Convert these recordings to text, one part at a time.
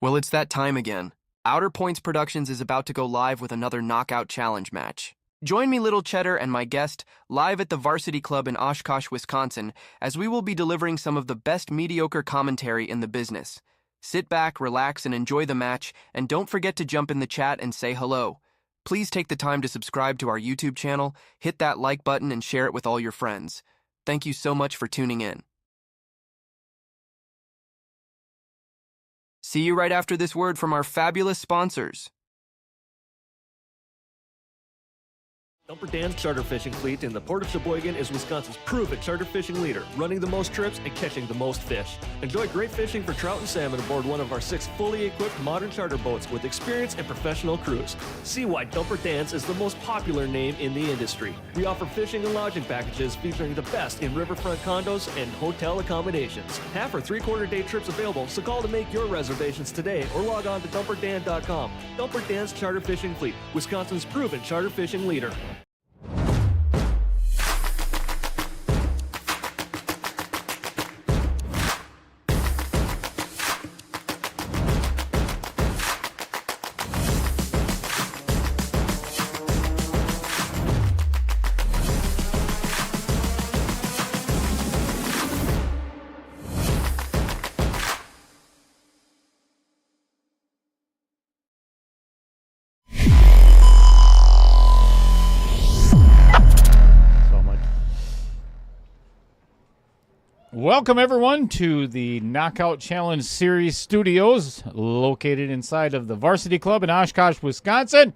Well, it's that time again. Outer Points Productions is about to go live with another Knockout Challenge match. Join me, Little Cheddar, and my guest live at the Varsity Club in Oshkosh, Wisconsin, as we will be delivering some of the best mediocre commentary in the business. Sit back, relax, and enjoy the match, and don't forget to jump in the chat and say hello. Please take the time to subscribe to our YouTube channel, hit that like button, and share it with all your friends. Thank you so much for tuning in. See you right after this word from our fabulous sponsors. Dumper Dan's charter fishing fleet in the Port of Sheboygan is Wisconsin's proven charter fishing leader, running the most trips and catching the most fish. Enjoy great fishing for trout and salmon aboard one of our 6 fully equipped modern charter boats with experience and professional crews. See why Dumper Dan's is the most popular name in the industry. We offer fishing and lodging packages featuring the best in riverfront condos and hotel accommodations. Half or 3/4 day trips available, so call to make your reservations today or log on to dumperdan.com. Dumper Dan's charter fishing fleet, Wisconsin's proven charter fishing leader. Welcome, everyone, to the Knockout Challenge Series studios located inside of the Varsity Club in Oshkosh, Wisconsin.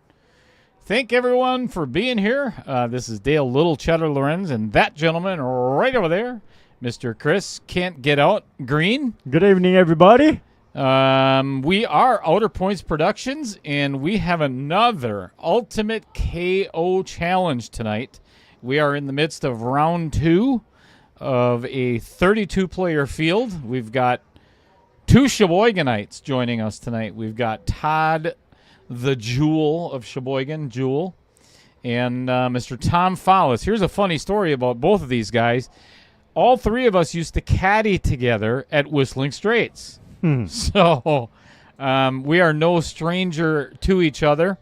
Thank everyone for being here. This is Dale Little Cheddar Lorenz, and that gentleman right over there, Mr. Chris Can't Get Out Green. Good evening, everybody. We are Outer Points Productions, and we have another Ultimate KO Challenge tonight. We are in the midst of round 2 of a 32-player field. We've got 2 Sheboyganites joining us tonight. We've got Todd the Juhl of Sheboygan, Juhl, and Mr. Tom Follis. Here's a funny story about both of these guys. All 3 of us used to caddy together at Whistling Straits. So we are no stranger to each other.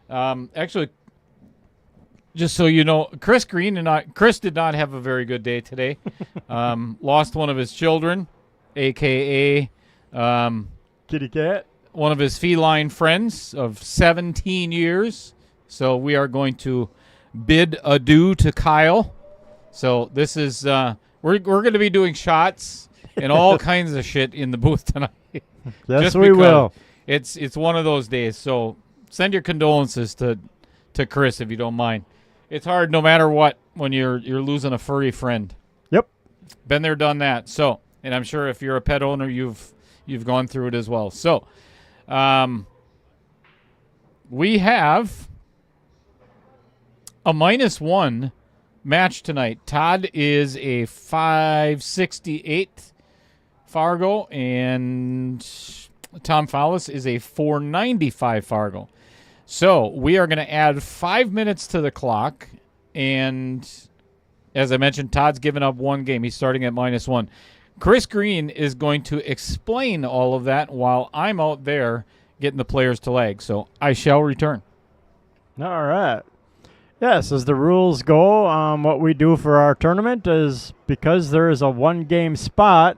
Actually, just so you know, Chris did not have a very good day today. Lost one of his children, a.k.a. Kitty cat. One of his feline friends of 17 years. So we are going to bid adieu to Kyle. So this is, we're going to be doing shots and all kinds of shit in the booth tonight. Yes, we will. It's one of those days. So send your condolences to Chris if you don't mind. It's hard no matter what when you're losing a furry friend. Yep. Been there, done that. So, and I'm sure if you're a pet owner, you've gone through it as well. So, we have a -1 match tonight. Todd is a 568 Fargo, and Tom Follis is a 495 Fargo. So we are going to add 5 minutes to the clock, and as I mentioned, Todd's given up 1 game. He's starting at -1. Chris Green is going to explain all of that while I'm out there getting the players to lag. So I shall return. All right. Yes, as the rules go, what we do for our tournament is because there is a 1-game spot,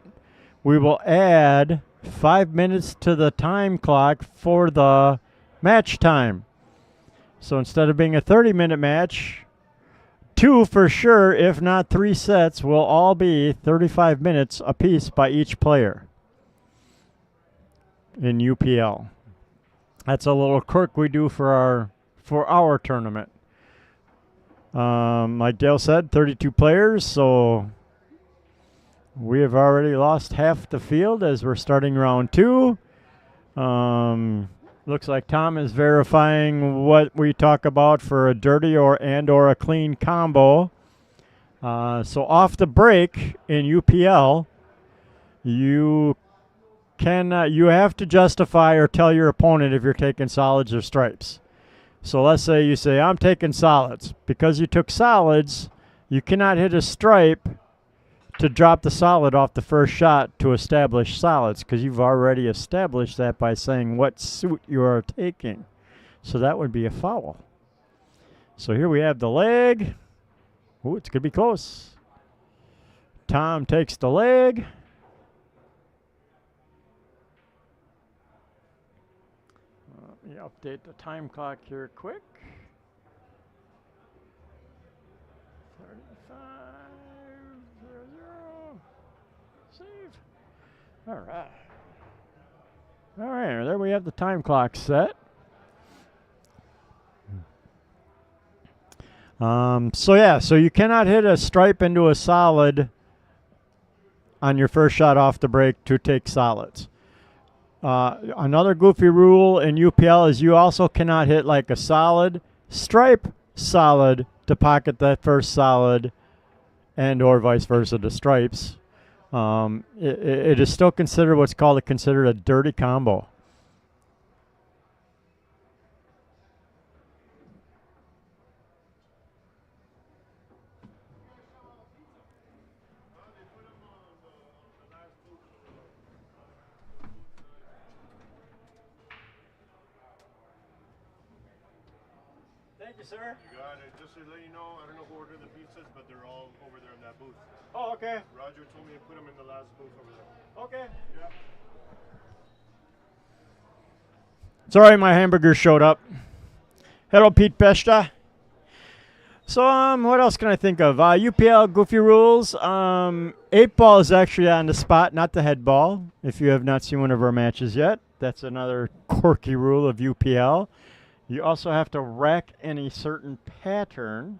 we will add 5 minutes to the time clock for the match time. So instead of being a 30-minute match, 2 for sure, if not 3 sets, will all be 35 minutes apiece by each player in UPL. That's a little quirk we do for our tournament. Like Dale said, 32 players, so we have already lost half the field as we're starting round 2. Looks like Tom is verifying what we talk about for a dirty or a clean combo. So off the break in UPL, you have to justify or tell your opponent if you're taking solids or stripes. So let's say you say, I'm taking solids. Because you took solids, you cannot hit a stripe to drop the solid off the first shot to establish solids, because you've already established that by saying what suit you are taking. So that would be a foul. So here we have the leg. Ooh, it's going to be close. Tom takes the leg. Let me update the time clock here quick. 35:00. Save. All right. All right, there we have the time clock set. So you cannot hit a stripe into a solid on your first shot off the break to take solids. Another goofy rule in UPL is you also cannot hit like a solid, stripe solid to pocket that first solid, and or vice versa to stripes. It is still considered what's considered a dirty combo. Thank you, sir. You got it. Just to let you know, I don't know who ordered the pizzas, but they're all over there in that booth. Oh, okay. Roger told me to put them in the last booth over there. Okay. Yeah. Sorry, my hamburger showed up. Hello, Pete Pesta. So, what else can I think of? UPL Goofy Rules. 8-ball is actually on the spot, not the head ball. If you have not seen one of our matches yet, that's another quirky rule of UPL. You also have to rack in a certain pattern,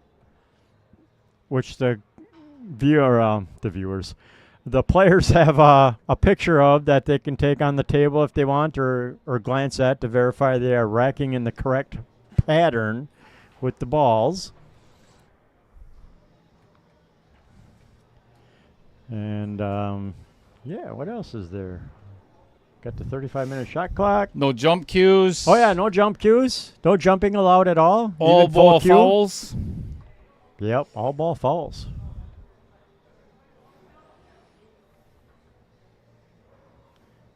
which the players have a picture of that they can take on the table if they want, or glance at to verify they are racking in the correct pattern with the balls. And yeah, what else is there? Got the 35-minute shot clock. No jump cues. Oh yeah, no jump cues. No jumping allowed at all. All Even full ball cue. fouls. Yep, all ball fouls.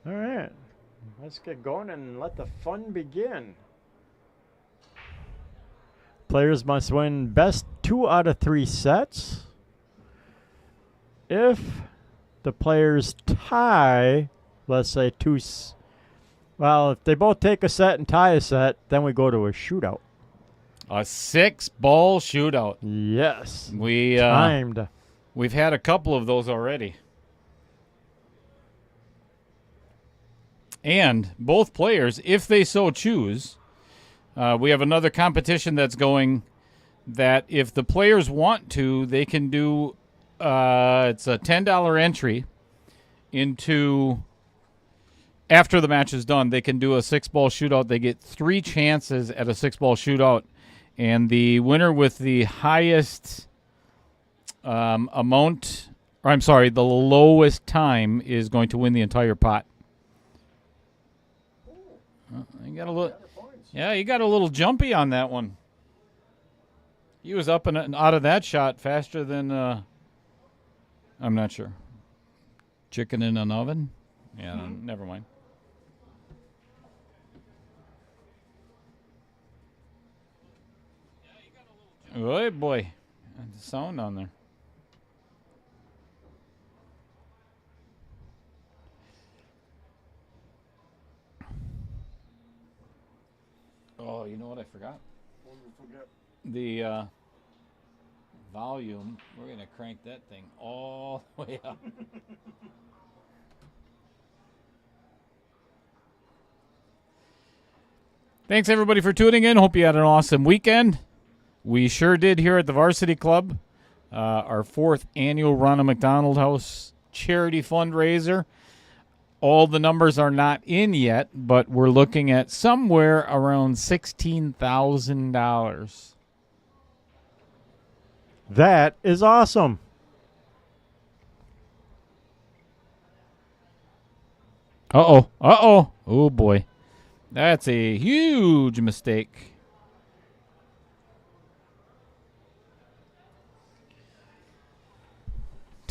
All right, let's get going and let the fun begin. Players must win best 2 out of 3 sets. If the players tie, let's say if they both take a set and tie a set, then we go to a shootout. A 6-ball shootout. Yes. Timed. We've had a couple of those already. And both players, if they so choose, we have another competition that's going that if the players want to, they can do, it's a $10 entry into, after the match is done, they can do a 6-ball shootout. They get 3 chances at a 6-ball shootout. And the winner with the highest the lowest time is going to win the entire pot. You got a little jumpy on that one. He was up and out of that shot faster than, I'm not sure. Chicken in an oven? Yeah, never mind. Oh, boy. The sound on there. Oh, you know what I forgot? What did we forget? The volume. We're going to crank that thing all the way up. Thanks, everybody, for tuning in. Hope you had an awesome weekend. We sure did here at the Varsity Club. Our 4th annual Ronald McDonald House charity fundraiser. All the numbers are not in yet, but we're looking at somewhere around $16,000. That is awesome. Uh-oh. Uh-oh. Oh, boy. That's a huge mistake.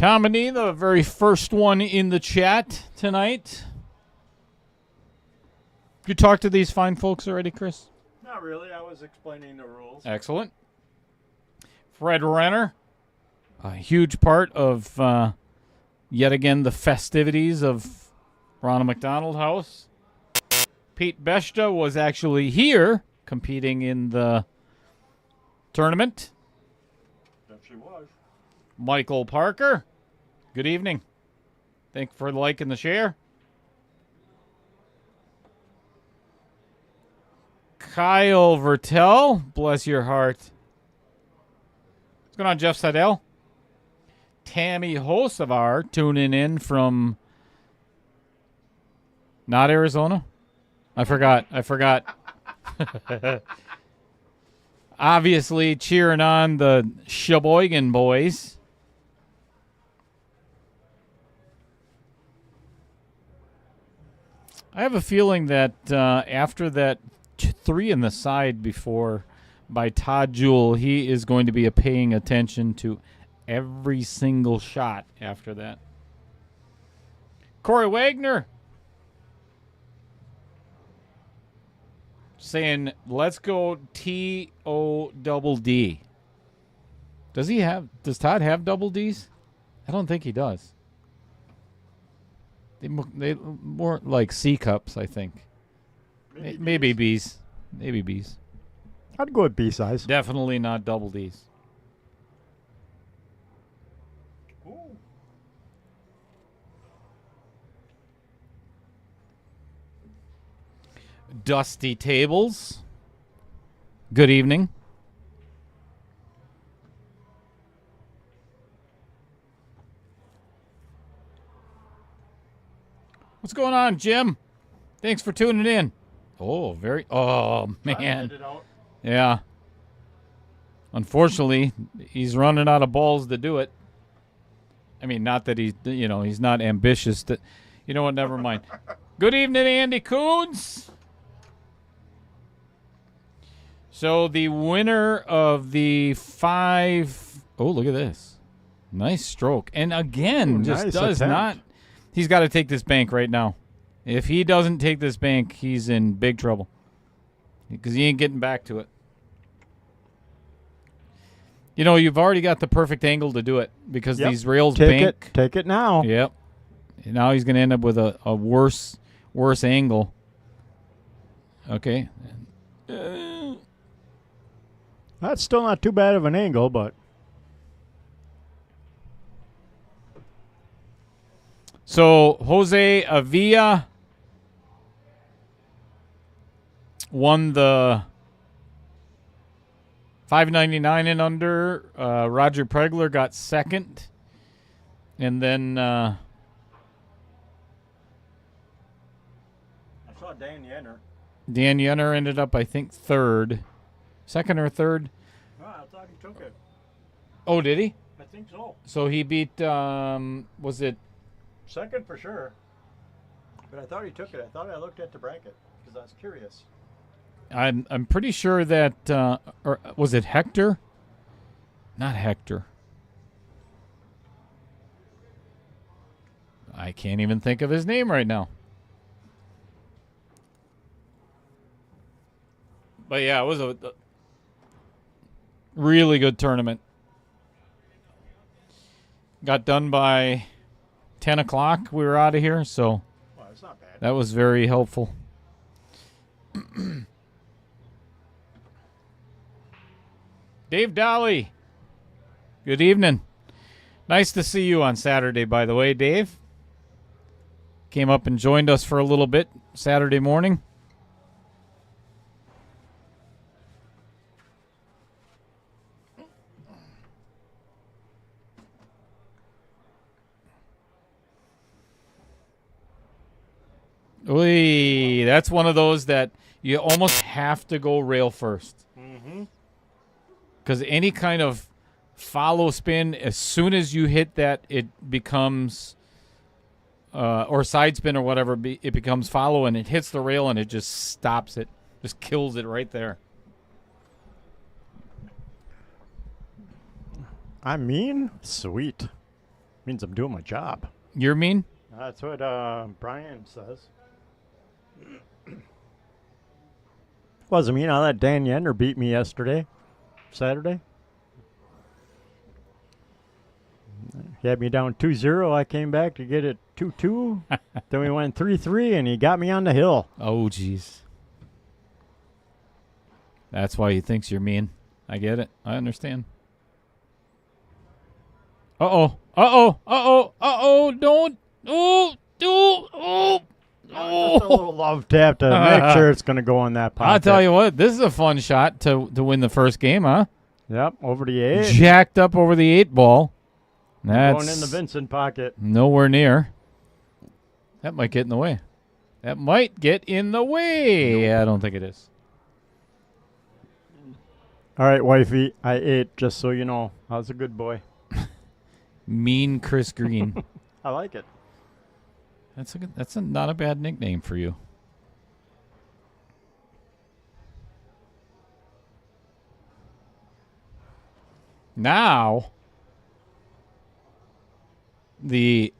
Tomini, the very first one in the chat tonight. You talked to these fine folks already, Chris? Not really. I was explaining the rules. Excellent. Fred Renner, a huge part of, yet again, the festivities of Ronald McDonald House. Pete Beshta was actually here competing in the tournament. Yes, she was. Michael Parker, good evening. Thank you for liking the share. Kyle Vertel, bless your heart. What's going on, Jeff Seidel? Tammy Hosevar tuning in from not Arizona. I forgot. Obviously cheering on the Sheboygan boys. I have a feeling that after that 3 in the side before by Todd Juhl, he is going to be paying attention to every single shot after that. Corey Wagner saying, let's go TODD. Does Todd have double Ds? I don't think he does. They more like C cups, I think. Maybe Bs. Maybe Bs. I'd go with B size. Definitely not double Ds. Ooh. Dusty Tables. Good evening. What's going on, Jim? Thanks for tuning in. Oh, man. Yeah. Unfortunately, he's running out of balls to do it. I mean, not that he's not ambitious. You know what? Never mind. Good evening, Andy Coons. So the winner of the 5... Oh, look at this. Nice stroke. And again, just nice does attempt. not... He's got to take this bank right now. If he doesn't take this bank, he's in big trouble. Because he ain't getting back to it. You know, you've already got the perfect angle to do it. Because these rails bank. Take it now. Yep. And now he's going to end up with a worse angle. Okay. That's still not too bad of an angle, but... So, Jose Avila won the 599 and under. Roger Pregler got second. And then... I saw Dan Yenner. Dan Yenner ended up, I think, third. Second or third? Oh, I thought he took it. Oh, did he? I think so. So he beat, was it? Second for sure. But I thought he took it. I thought I looked at the bracket because I was curious. I'm pretty sure that, or was it Hector? Not Hector. I can't even think of his name right now. But yeah, it was a really good tournament. Got done by 10 o'clock. We were out of here, so Well, that's not bad. that was very helpful. Dave Dolly, good evening. Nice to see you on Saturday, by the way, Dave. Came up and joined us for a little bit Saturday morning. Oy, that's one of those that you almost have to go rail first. Mm-hmm. Because any kind of follow spin, as soon as you hit that, it becomes, or side spin or whatever, it becomes follow, and it hits the rail, and it just stops it. Just kills it right there. I mean, sweet. Means I'm doing my job. You're mean? That's what Brian says. Wasn't mean. I let Dan Yender beat me Saturday. He had me down 2-0. I came back to get it 2-2. Then we went 3-3, and he got me on the hill. Oh, jeez. That's why he thinks you're mean. I get it. I understand. Uh-oh. Uh-oh. Uh-oh. Uh-oh. Don't. Oh. Oh. Oh. Just a little love tap to make sure it's going to go in that pocket. I'll tell you what. This is a fun shot to win the first game, huh? Yep, over the 8. Jacked up over the 8 ball. That's going in the Vincent pocket. nowhere near. That might get in the way. That might get in the way. Nope. Yeah, I don't think it is. All right, wifey, I ate, just so you know. I was a good boy. Mean Chris Green. I like it. That's not a bad nickname for you. Now, the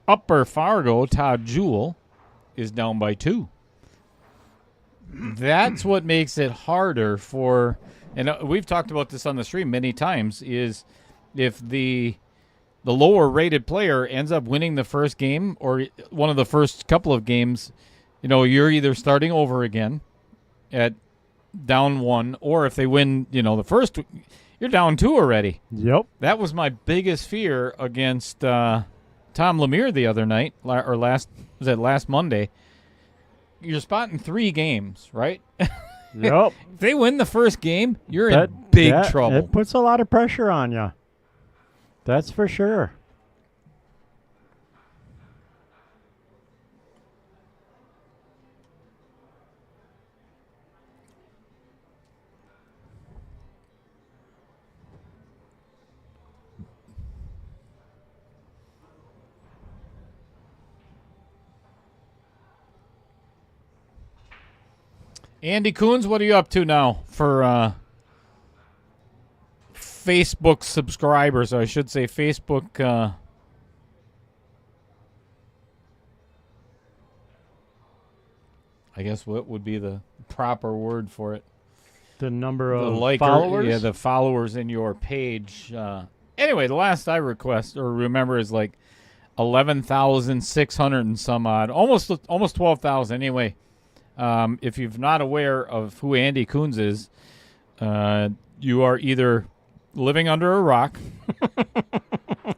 Upper Fargo Todd Juhl is down by 2. That's what makes it harder for, and we've talked about this on the stream many times, is if the lower rated player ends up winning the first game or one of the first couple of games, you're either starting over again at down 1, or if they win, the first, you're down 2 already. Yep. That was my biggest fear against Tom Lemire the other night, or last Monday. You're spotting 3 games, right? Yep. If they win the first game, you're in big trouble. It puts a lot of pressure on you. That's for sure. Andy Coons, what are you up to now for Facebook subscribers? Or I should say Facebook. I guess what would be the proper word for it? The number of followers? Yeah, the followers in your page. Anyway, the last I remember is like 11,600 and some odd. Almost 12,000 anyway. If you're not aware of who Andy Coons is, you are either living under a rock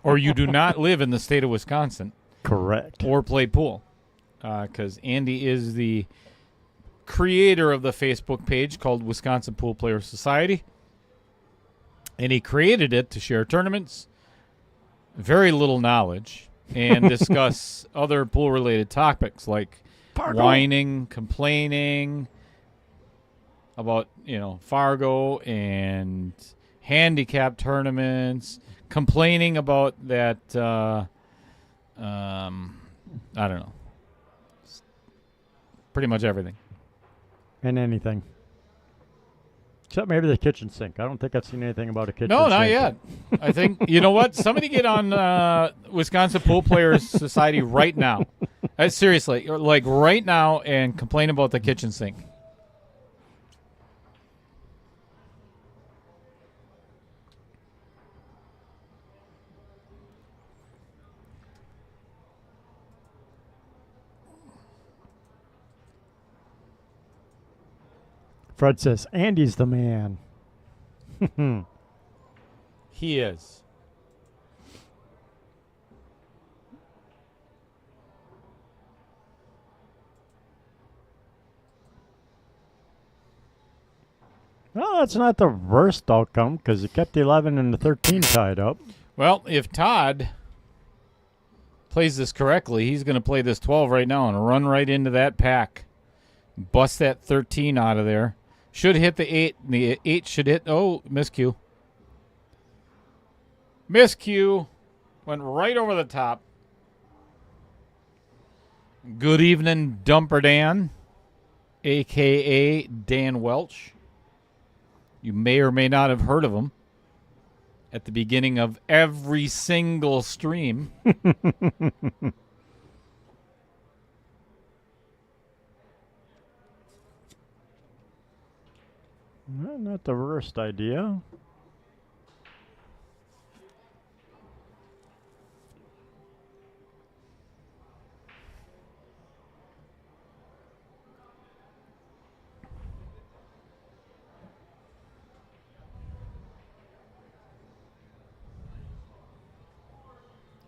or you do not live in the state of Wisconsin. Correct. Or play pool. Because Andy is the creator of the Facebook page called Wisconsin Pool Players Society. And he created it to share tournaments, very little knowledge, and discuss other pool-related topics like whining, complaining about, Fargo and handicap tournaments, complaining about that, I don't know, pretty much everything. And anything. Except maybe the kitchen sink. I don't think I've seen anything about a kitchen sink. No, not yet. I think, you know what? Somebody get on Wisconsin Pool Players Society right now. Seriously, like right now, and complain about the kitchen sink. Fred says, Andy's the man. He is. Well, that's not the worst outcome because you kept the 11 and the 13 tied up. Well, if Todd plays this correctly, he's going to play this 12 right now and run right into that pack. Bust that 13 out of there. Should hit the 8. And the 8 should hit. Oh, miscue. Miscue. Went right over the top. Good evening, Dumper Dan, a.k.a. Dan Welch. You may or may not have heard of him. at the beginning of every single stream. Well, not the worst idea.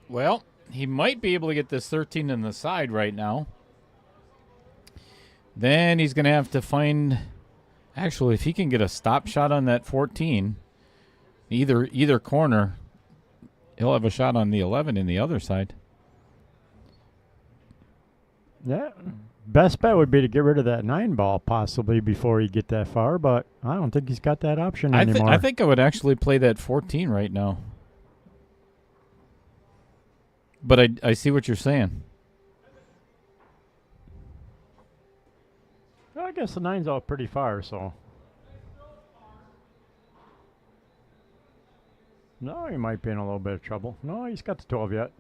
Well, he might be able to get this 13 in the side right now. Then he's going to have to find... Actually, if he can get a stop shot on that 14, either corner, he'll have a shot on the 11 in the other side. Yeah. Best bet would be to get rid of that 9 ball possibly before you get that far, but I don't think he's got that option anymore. I think I would actually play that 14 right now. But I see what you're saying. Well, I guess the 9's out pretty far, so. No, he might be in a little bit of trouble. No, he's got the 12 yet.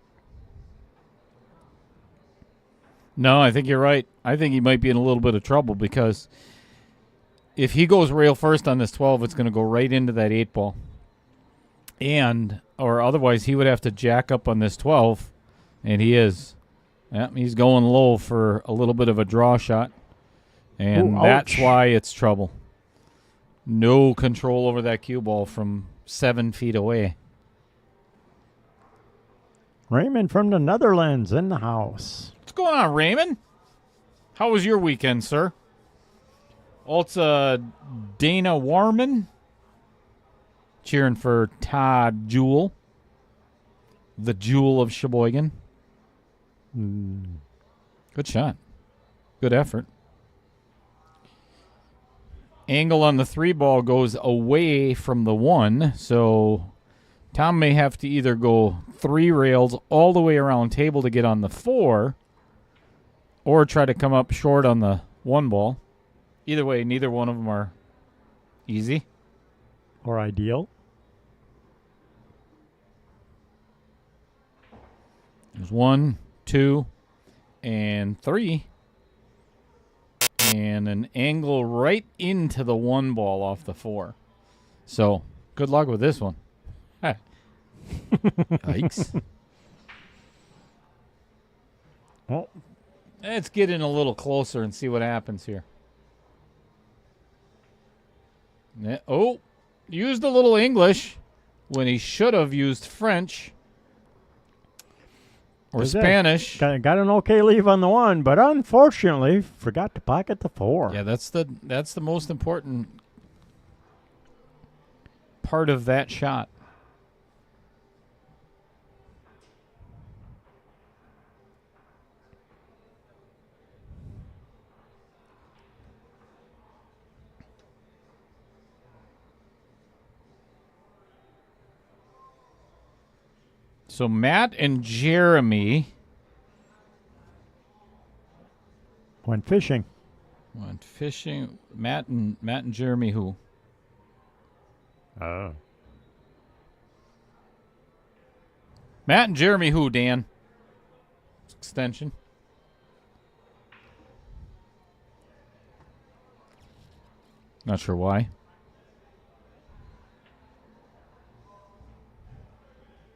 No, I think you're right. I think he might be in a little bit of trouble because if he goes rail first on this 12, it's going to go right into that 8 ball. Or otherwise he would have to jack up on this 12, and he is. Yeah, he's going low for a little bit of a draw shot. And Ooh, that's ouch. why it's trouble. No control over that cue ball from 7 feet away. Raymond from the Netherlands in the house. What's going on, Raymond? How was your weekend, sir? Also, Dana Warman cheering for Todd Juhl, the Jewel of Sheboygan. Good shot. Good effort. Angle on the 3 ball goes away from the 1, so Tom may have to either go 3 rails all the way around table to get on the 4, or try to come up short on the 1 ball. Either way, neither one of them are easy. Or ideal. There's 1, 2, and 3. And an angle right into the 1 ball off the 4. So, good luck with this one. Yikes. Well, Let's get in a little closer and see what happens here. Oh, used a little English when he should have used French or Spanish. got an okay leave on the 1, but unfortunately forgot to pocket the 4. Yeah, that's the most important part of that shot. So Matt and Jeremy Went fishing. went fishing. Matt and Jeremy who? Oh. Matt and Jeremy who, Dan? Extension. Not sure why.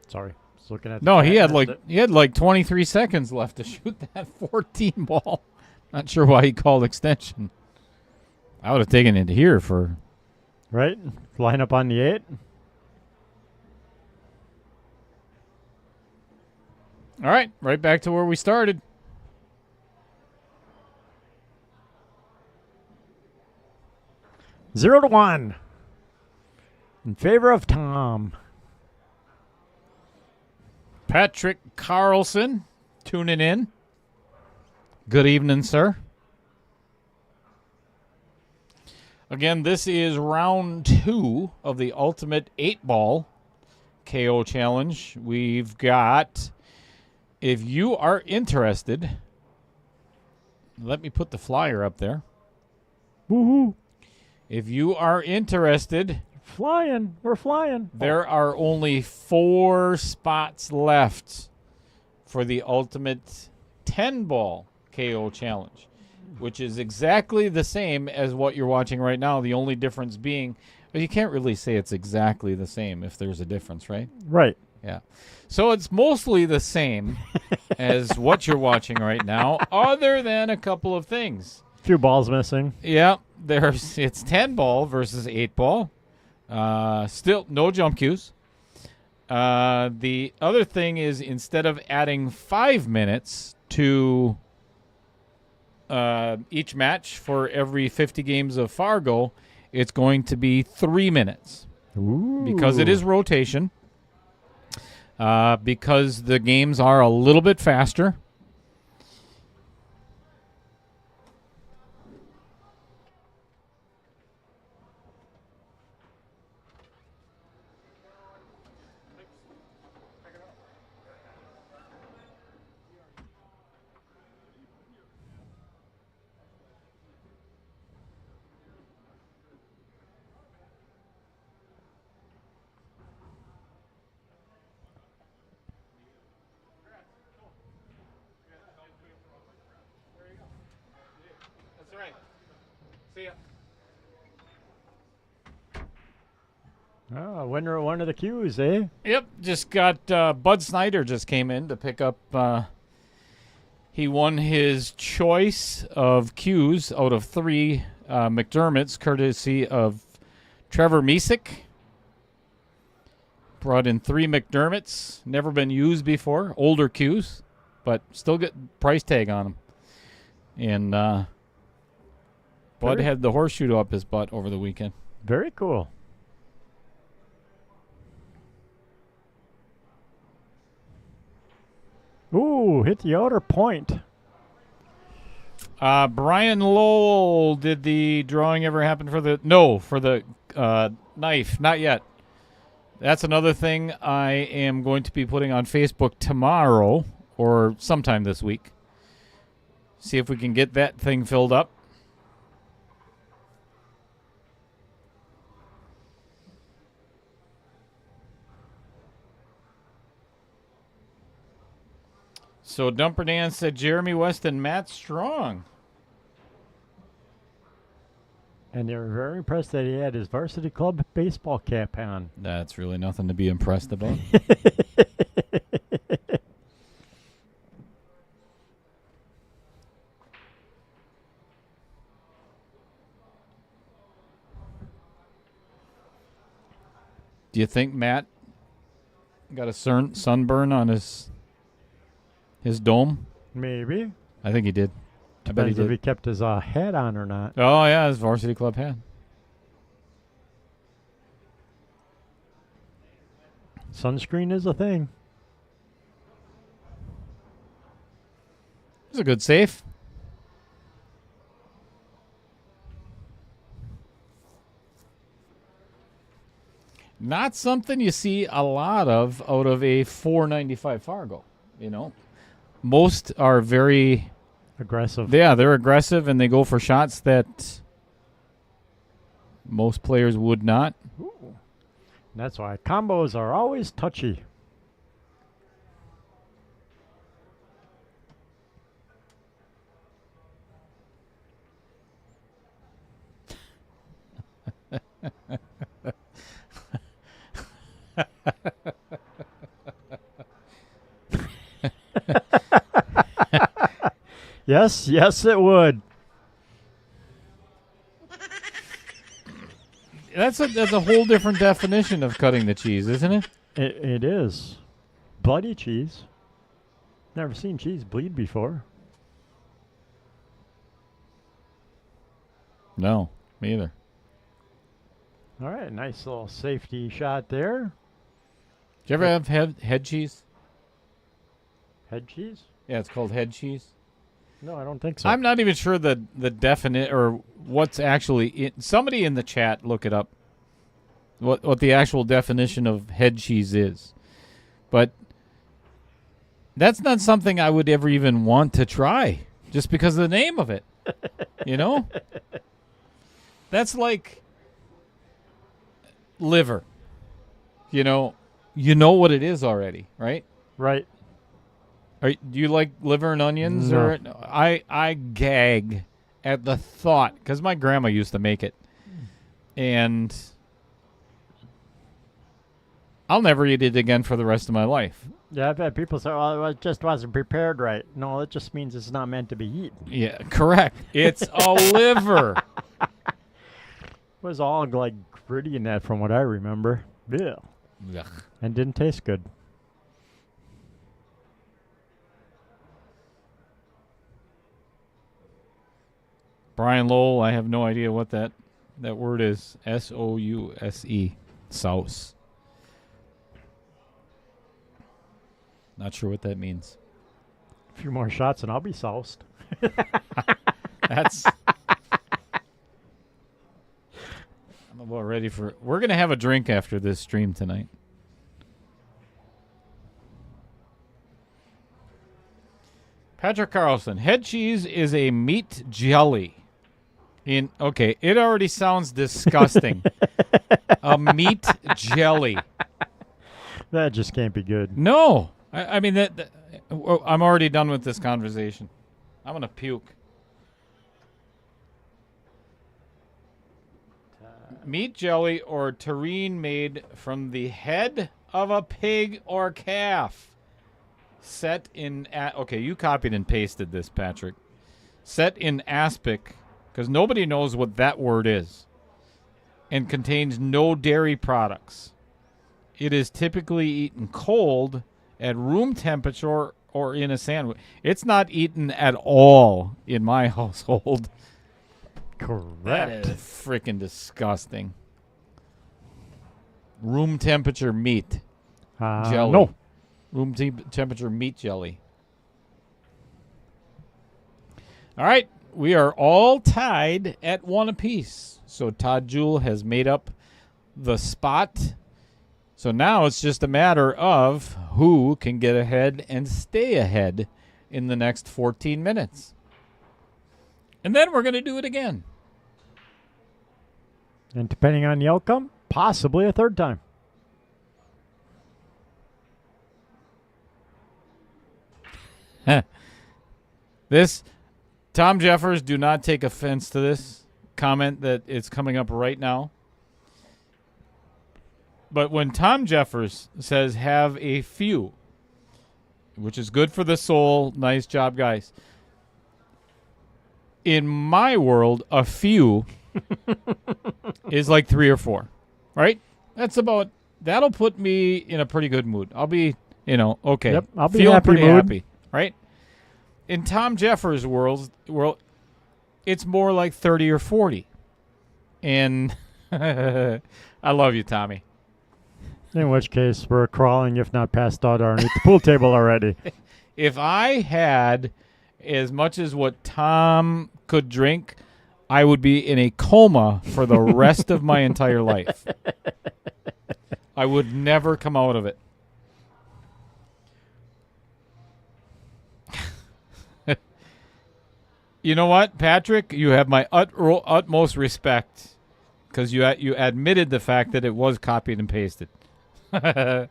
Sorry. Just looking at the No, chat, he had like 23 seconds left to shoot that 14 ball. Not sure why he called extension. I would have taken it here for... Right? Line up on the 8. All right, right back to where we started. Zero to 1. In favor of Tom. Patrick Carlson tuning in. Good evening, sir. Again, this is round 2 of the Ultimate 8-Ball KO Challenge. We've got, if you are interested, let me put the flyer up there. Woohoo. If you are interested Flying. We're flying. There are only 4 spots left for the ultimate 10-ball KO challenge, which is exactly the same as what you're watching right now. The only difference being, well, you can't really say it's exactly the same if there's a difference, right? Right. Yeah. So it's mostly the same as what you're watching right now, other than a couple of things. Few balls missing. Yeah, it's 10-ball versus 8-ball. Still no jump cues. The other thing is, instead of adding 5 minutes to each match for every 50 games of Fargo, it's going to be 3 minutes. Ooh. Because it is rotation. Because the games are a little bit faster. That's right. See ya. Winner of one of the cues, eh? Yep, just got Bud Snyder just came in to pick up. He won his choice of cues out of 3 McDermott's, courtesy of Trevor Misick. Brought in 3 McDermott's, never been used before, older cues, but still get price tag on them. And Bud had the horseshoe up his butt over the weekend. Very cool. Ooh, hit the outer point. Brian Lowell, did the drawing ever happen for the knife? Not yet. That's another thing I am going to be putting on Facebook tomorrow or sometime this week. See if we can get that thing filled up. So Dumper Dan said Jeremy West and Matt Strong. And they were very impressed that he had his varsity club baseball cap on. That's really nothing to be impressed about. Do you think Matt got a sunburn on his dome? Maybe. I think he did. I bet he Depends if did. he kept his hat on or not. Oh, yeah, his varsity club hat. Sunscreen is a thing. It's a good save. Not something you see a lot of out of a $4.95 Fargo, you know. Most are very aggressive. Yeah, they're aggressive and they go for shots that most players would not. Ooh. And that's why combos are always touchy. Yes, it would. That's a whole different definition of cutting the cheese, isn't it? It is. Bloody cheese. Never seen cheese bleed before. No, me either. All right, nice little safety shot there. Did you ever have head cheese? Head cheese? Yeah, it's called head cheese. No, I don't think so. I'm not even sure the definite or what's actually in. Somebody in the chat look it up. What the actual definition of head cheese is, but that's not something I would ever even want to try, just because of the name of it. You know, that's like liver. You know what it is already, right? Right. Do you like liver and onions? No. Or I gag at the thought because my grandma used to make it, and I'll never eat it again for the rest of my life. Yeah, I've had people say, "Oh, it just wasn't prepared right." No, it just means it's not meant to be eaten. Yeah, correct. It's a liver. It was all like gritty in that, from what I remember. Yeah, Ugh. and didn't taste good. Brian Lowell, I have no idea what that word is. Souse. Souse. Not sure what that means. A few more shots and I'll be soused. That's. I'm about ready for. We're gonna have a drink after this stream tonight. Patrick Carlson, head cheese is a meat jelly. Okay, it already sounds disgusting. A meat jelly. That just can't be good. No, I mean that. I'm already done with this conversation. I'm gonna puke. Meat jelly or terrine made from the head of a pig or calf. Set in okay, you copied and pasted this, Patrick. Set in aspic, because nobody knows what that word is, and contains no dairy products. It is typically eaten cold at room temperature or in a sandwich. It's not eaten at all in my household. Correct. That is freaking disgusting. Room temperature meat jelly. No. Room temperature meat jelly. All right, we are all tied at 1 apiece. So Todd Juhl has made up the spot. So now it's just a matter of who can get ahead and stay ahead in the next 14 minutes. And then we're going to do it again. And depending on the outcome, possibly a third time. This, Tom Jeffers, do not take offense to this comment that it's coming up right now. But when Tom Jeffers says have a few, which is good for the soul, nice job, guys. In my world, a few is like 3 or 4, right? That'll put me in a pretty good mood. I'll be, okay. Yep, I'll be feeling happy pretty mood. happy, right? In Tom Jeffers' world, it's more like 30 or 40. And I love you, Tommy. In which case, we're crawling, if not passed out, underneath the pool table already. If I had as much as what Tom could drink, I would be in a coma for the rest of my entire life. I would never come out of it. You know what, Patrick? You have my utmost respect because you admitted the fact that it was copied and pasted. What's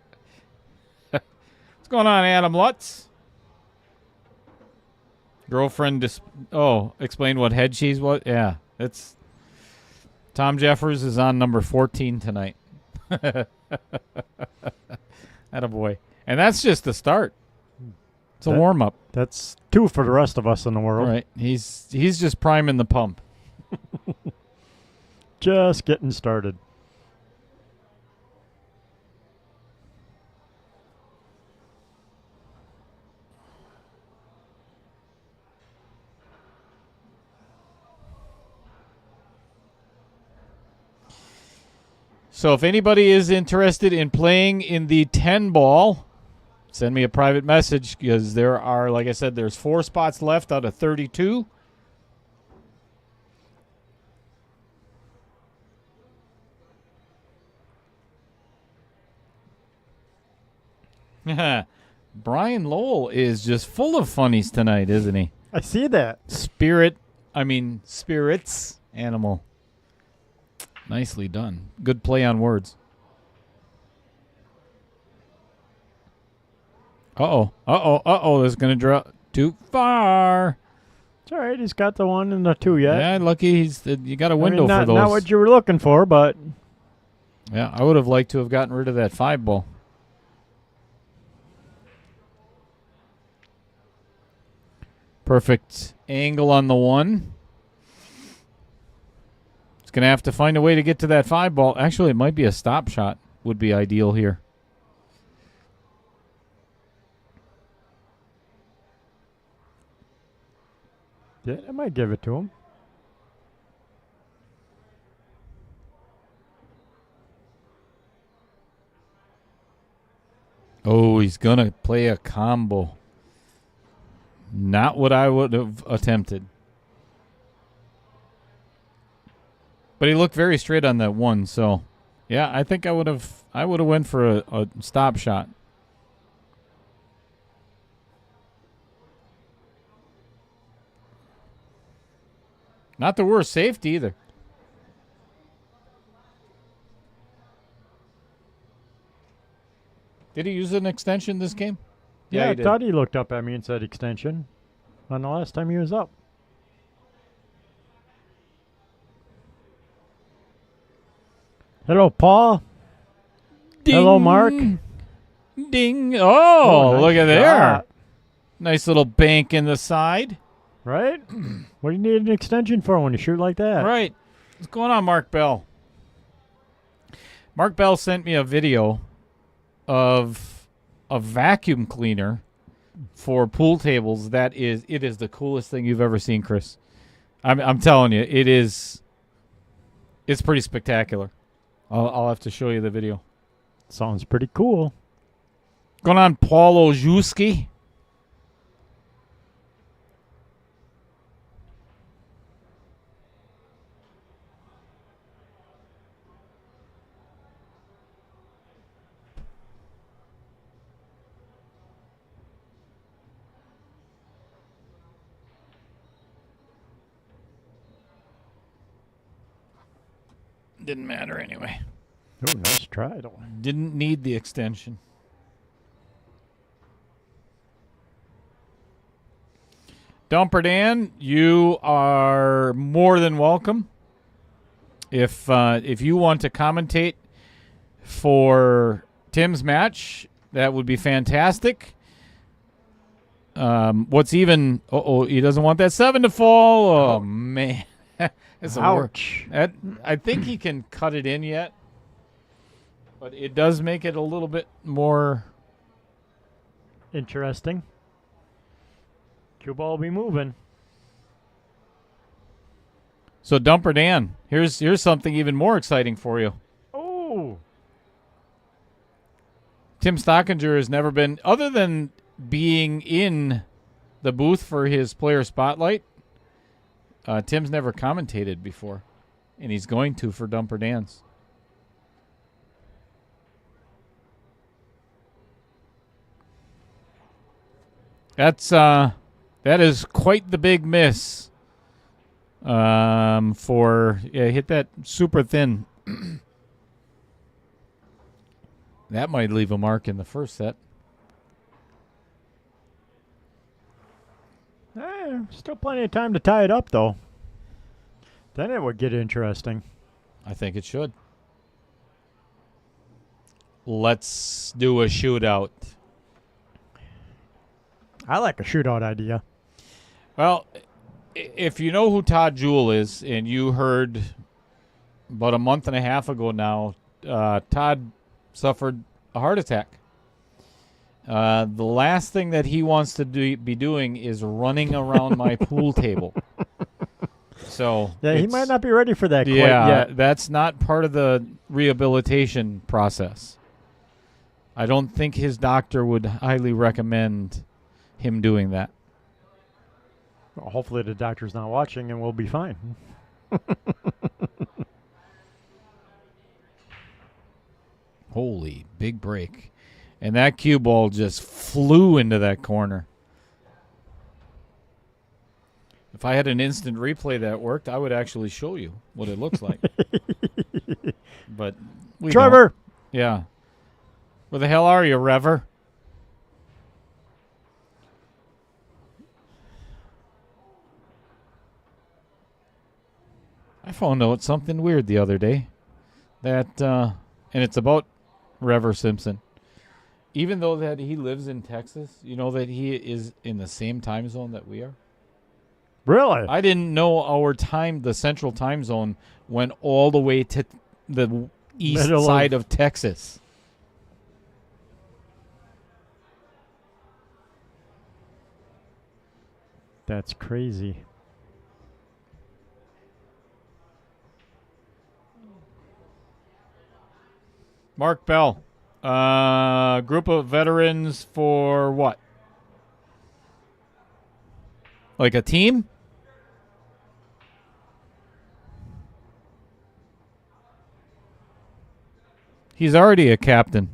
going on, Adam Lutz? Girlfriend explain what head cheese was? Yeah, it's Tom Jeffers is on number 14 tonight. Attaboy. And that's just the start. It's a warm-up. That's 2 for the rest of us in the world. Right. He's just priming the pump. Just getting started. So if anybody is interested in playing in the 10 ball, send me a private message because there are, like I said, there's 4 spots left out of 32. Brian Lowell is just full of funnies tonight, isn't he? I see that. Spirits animal. Nicely done. Good play on words. This is going to drop too far. It's all right. He's got the 1 and the 2 yet. Yeah, lucky you got a window not, for those. Not what you were looking for, but... Yeah, I would have liked to have gotten rid of that 5 ball. Perfect angle on the 1. It's going to have to find a way to get to that 5 ball. Actually, it might be a stop shot would be ideal here. Yeah, I might give it to him. Oh, he's going to play a combo. Not what I would have attempted. But he looked very straight on that 1, so yeah, I think I would have went for a stop shot. Not the worst safety either. Did he use an extension this game? Yeah, he I did. thought he looked up at me and said extension on the last time he was up. Hello, Paul. Ding. Hello, Mark. Ding. Oh, nice look at there. shot. Nice little bank in the side. Right? What do you need an extension for when you shoot like that? Right. What's going on, Mark Bell? Mark Bell sent me a video of a vacuum cleaner for pool tables. It is the coolest thing you've ever seen, Chris. I'm telling you, it's pretty spectacular. I'll have to show you the video. Sounds pretty cool. Going on, Paul Ojewski. Didn't matter anyway. Oh, nice try. Didn't need the extension. Dumper Dan, you are more than welcome. If you want to commentate for Tim's match, that would be fantastic. What's even? He doesn't want that 7 to fall. Oh man, that's Ouch. I think he can cut it in yet, but it does make it a little bit more Interesting. Cue ball will be moving. So Dumper Dan, here's something even more exciting for you. Oh. Tim Stockinger has never been, other than being in the booth for his player spotlight, Tim's never commentated before, and he's going to for Dumper Dan's. That is quite the big miss. Hit that super thin. That might leave a mark in the first set. Still plenty of time to tie it up, though. Then it would get interesting. I think it should. Let's do a shootout. I like a shootout idea. Well, if you know who Todd Juhl is, and you heard about a month and a half ago now, Todd suffered a heart attack. The last thing that he wants to be doing is running around my pool table. So Yeah, he might not be ready for that quite yeah, yet. that's not part of the rehabilitation process. I don't think his doctor would highly recommend him doing that. Well, hopefully the doctor's not watching and we'll be fine. Holy, big break. And that cue ball just flew into that corner. If I had an instant replay that worked, I would actually show you what it looks like. but we Trevor. don't. Yeah. Where the hell are you, Rever? I found out something weird the other day. And it's about Rever Simpson. Even though that he lives in Texas, you know that he is in the same time zone that we are? Really? I didn't know the central time zone went all the way to the east side of Texas. That's crazy. Mark Bell, group of veterans for what? Like a team? He's already a captain.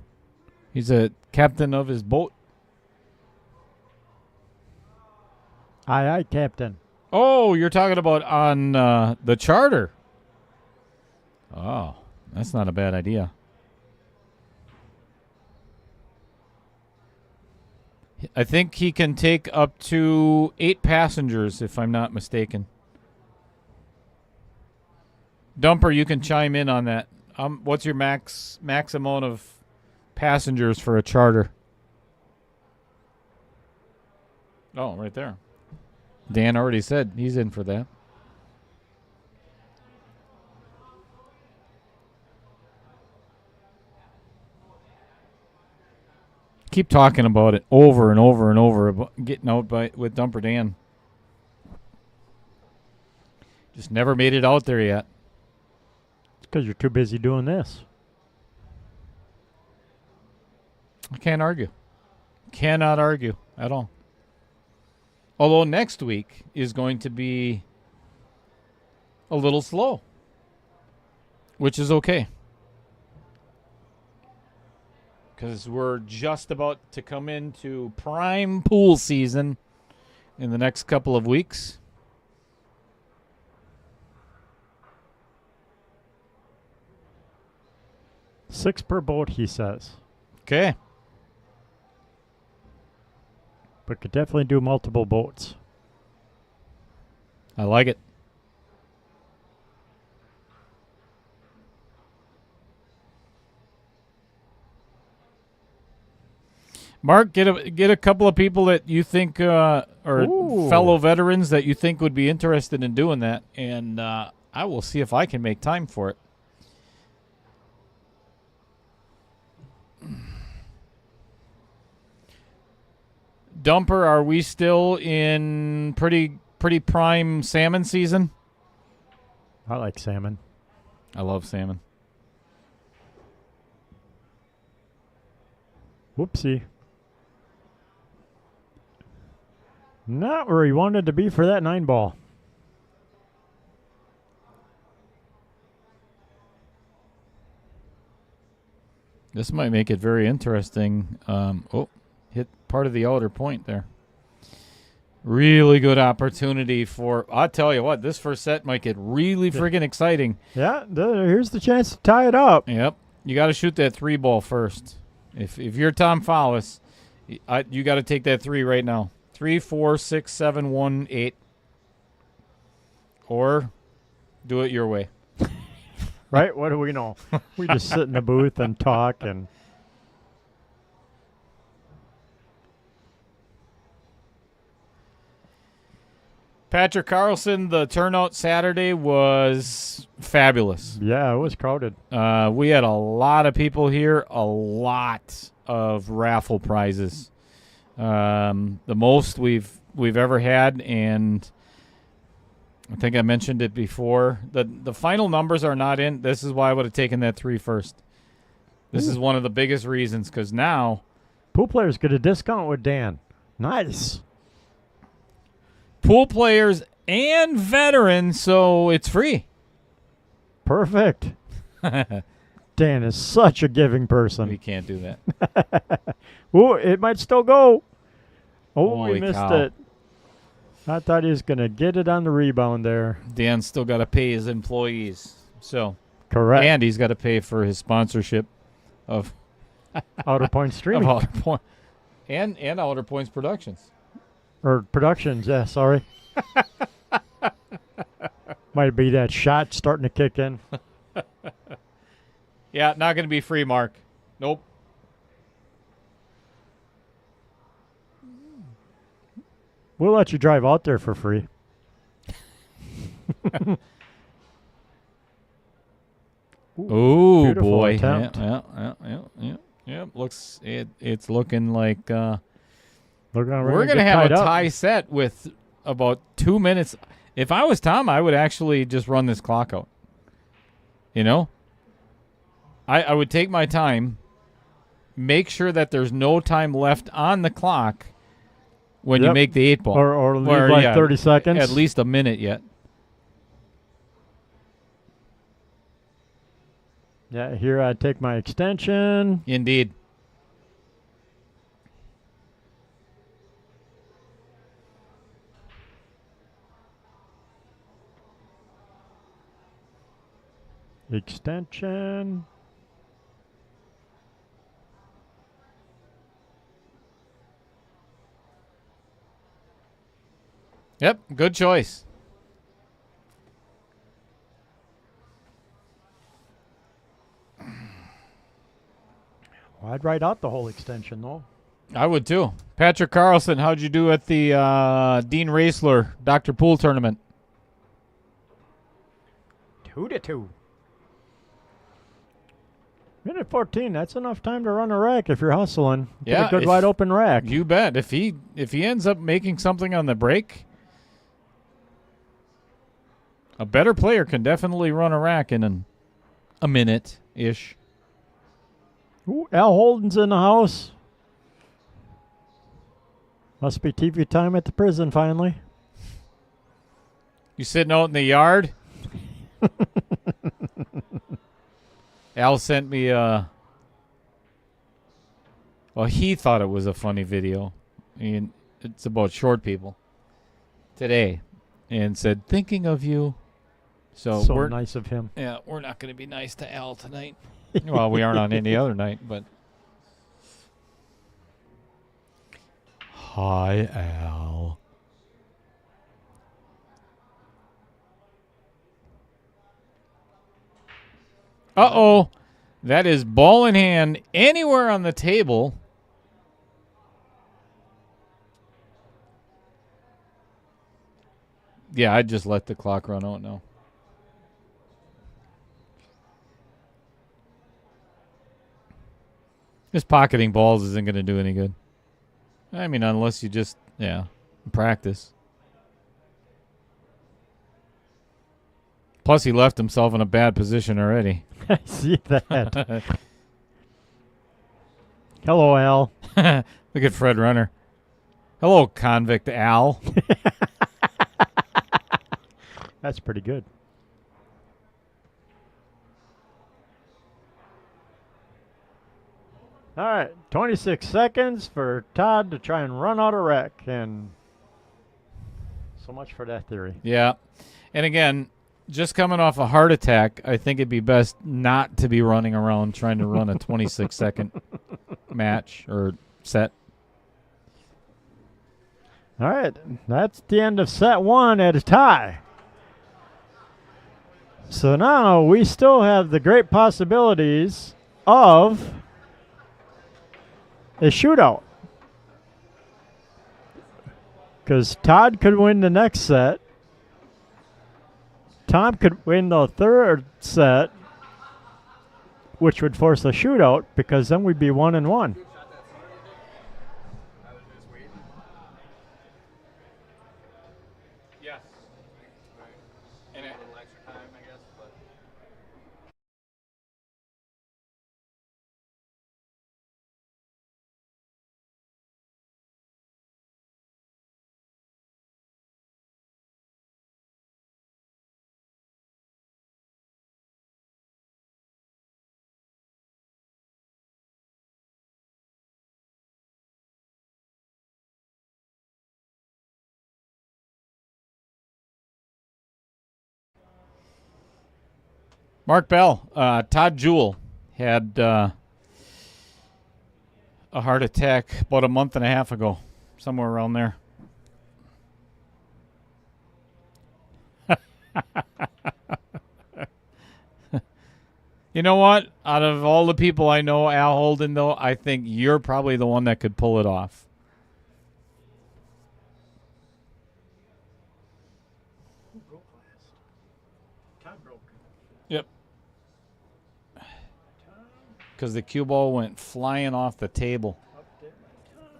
He's a captain of his boat. Aye, aye, Captain. Oh, you're talking about on the charter. Oh, that's not a bad idea. I think he can take up to 8 passengers, if I'm not mistaken. Dumper, you can chime in on that. What's your max amount of passengers for a charter? Oh, right there. Dan already said he's in for that. Keep talking about it over and over and over, about getting out with Dumper Dan. Just never made it out there yet. It's because you're too busy doing this. I can't argue. Cannot argue at all. Although next week is going to be a little slow, which is okay. Because we're just about to come into prime pool season in the next couple of weeks. $6 per boat, he says. Okay. But could definitely do multiple boats. I like it. Mark, get a couple of people that you think fellow veterans that you think would be interested in doing that, and I will see if I can make time for it. Dumper, are we still in pretty prime salmon season? I like salmon. I love salmon. Whoopsie. Not where he wanted to be for that 9-ball. This might make it very interesting. Hit part of the outer point there. Really good opportunity for... I'll tell you what, this first set might get really friggin' exciting. Yeah, here's the chance to tie it up. Yep. You got to shoot that 3-ball first. If you're Tom Follis, you got to take that 3 right now. 3, 4, 6, 7, 1, 8. Or do it your way. Right? What do we know? We just sit in the booth and talk and... Patrick Carlson, the turnout Saturday was fabulous. Yeah, it was crowded. We had a lot of people here, a lot of raffle prizes. The most we've ever had, and I think I mentioned it before. The final numbers are not in. This is why I would have taken that 3 first. This is one of the biggest reasons, because now Pool players get a discount with Dan. Nice. Pool players and veterans, so it's free. Perfect. Dan is such a giving We person. can't do that. Ooh, it might still go. Oh, Holy we missed cow. it. I thought he was going to get it on the rebound there. Dan's still got to pay his employees. So Correct. And he's got to pay for his sponsorship of Outer Point Streaming. Outer Point and Outer Points Productions. Or Productions, yeah, sorry. Might be that shot starting to kick in. Yeah, not going to be free, Mark. Nope. We'll let you drive out there for free. Oh beautiful boy! attempt. Yeah. Looks it's looking like We're we're gonna have a tie set with about 2 minutes. If I was Tom, I would actually just run this clock out. You know, I would take my time, make sure that there's no time left on the clock when you make the 8 ball, or leave 30 seconds. At least a minute yet. Yeah, here I take my extension. Indeed. Extension. Yep, good choice. Well, I'd write out the whole extension, though. I would too. Patrick Carlson, how'd you do at the Dean Raisler Dr. Pool tournament? 2-2. Minute 14. That's enough time to run a rack if you're hustling. Get a good wide open rack. You bet. If he ends up making something on the break, a better player can definitely run a rack in a minute ish. Ooh, Al Holden's in the house. Must be TV time at the prison finally. You sitting out in the yard? Al sent me well, he thought it was a funny video. And it's about short people today. And said, thinking of you. So we're nice of him. Yeah, we're not going to be nice to Al tonight. Well, we aren't on any other night, but. Hi, Al. Uh-oh. That is ball in hand anywhere on the table. Yeah, I'd just let the clock run out now. Just pocketing balls isn't going to do any good. I mean, unless you just, practice. Plus, he left himself in a bad position already. I see that. Hello, Al. Look at Fred Runner. Hello, convict Al. That's pretty good. All right, 26 seconds for Todd to try and run out a wreck, and so much for that theory. Yeah. And again, just coming off a heart attack, I think it'd be best not to be running around trying to run a 26-second match or set. All right, that's the end of set one at a tie. So now we still have the great possibilities of a shootout. Because Todd could win the next set. Tom could win the third set, which would force a shootout, because then we'd be 1-1. Mark Bell, Todd Juhl had a heart attack about a month and a half ago, somewhere around there. You know what? Out of all the people I know, Al Holden, though, I think you're probably the one that could pull it off. Who broke last? Todd broke. Yep. Because the cue ball went flying off the table. Update my time.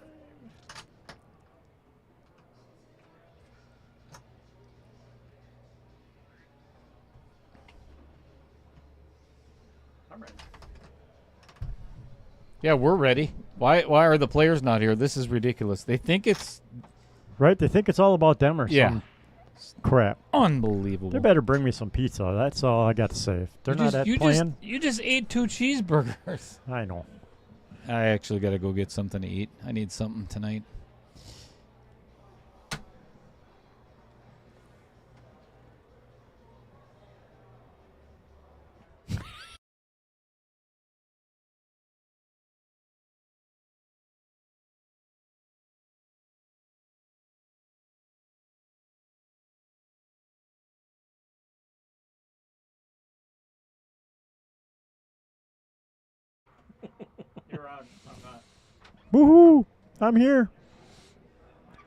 I'm ready. Yeah, we're ready. Why are the players not here? This is ridiculous. They think it's Right? They think it's all about them or Yeah. some crap. unbelievable. They better bring me some pizza. That's all I got to say. If they're not playing, you just ate 2 cheeseburgers. I know. I actually got to go get something to eat. I need something tonight. You're on. I'm not. Woohoo! I'm here.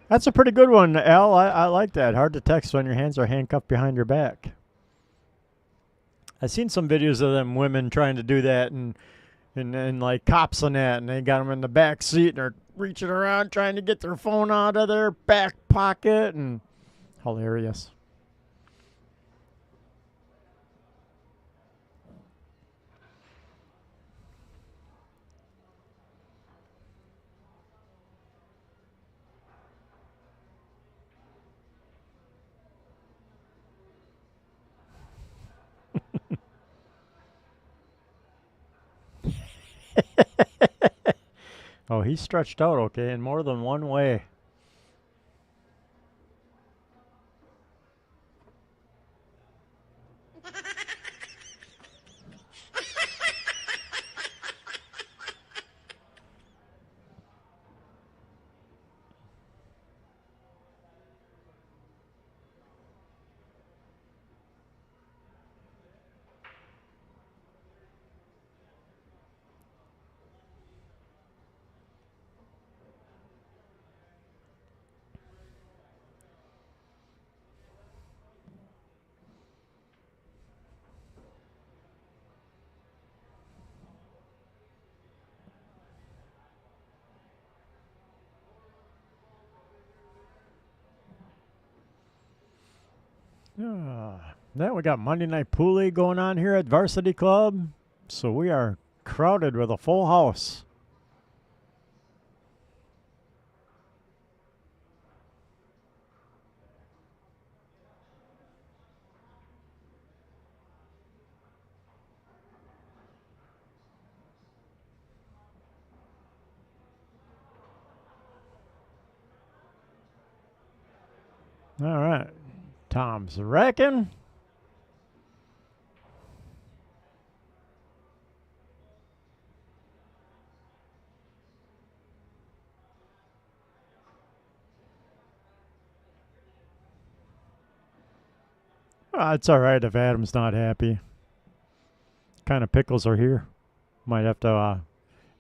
That's a pretty good one, Al. I like that. Hard to text when your hands are handcuffed behind your back. I've seen some videos of them women trying to do that and like cops on that, and they got them in the back seat and they're reaching around trying to get their phone out of their back pocket, and hilarious. Oh, he's stretched out, okay, in more than one way. Then we got Monday Night Pool League going on here at Varsity Club. So we are crowded with a full house. All right. Tom's wrecking. It's all right if Adam's not happy. Kind of pickles are here. Might have to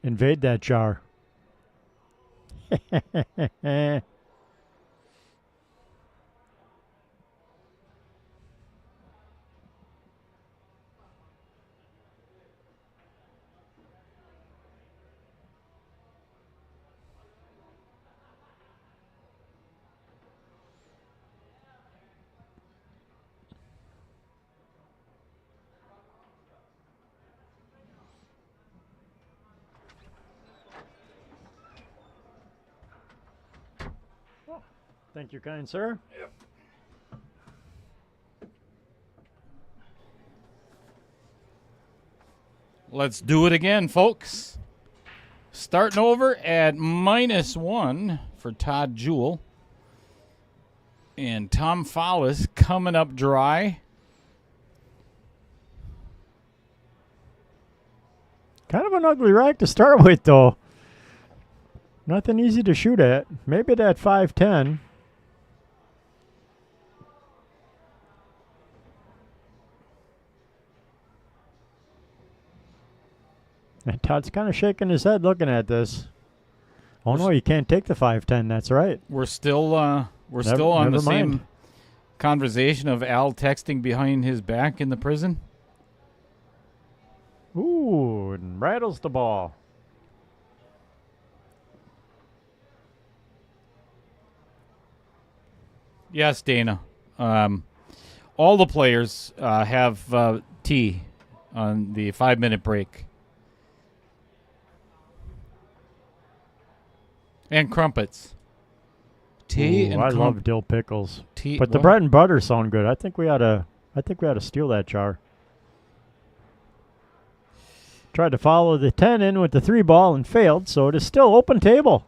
invade that jar. Thank you, kind sir. Yep. Let's do it again, folks. Starting over at -1 for Todd Juhl. And Tom Follis coming up dry. Kind of an ugly rack to start with, though. Nothing easy to shoot at. Maybe that 510. And Todd's kind of shaking his head looking at this. Oh no, you can't take the 510. That's right. We're still on the never mind. same conversation of Al texting behind his back in the prison. Ooh, and rattles the ball. Yes, Dana. All the players have tea on the 5-minute break. And crumpets. Tea Ooh, and I crumpets. love dill pickles. Tea, But the what? bread and butter sound good. I think we ought to steal that jar. Tried to follow the 10 in with the 3 ball and failed, so it is still open table.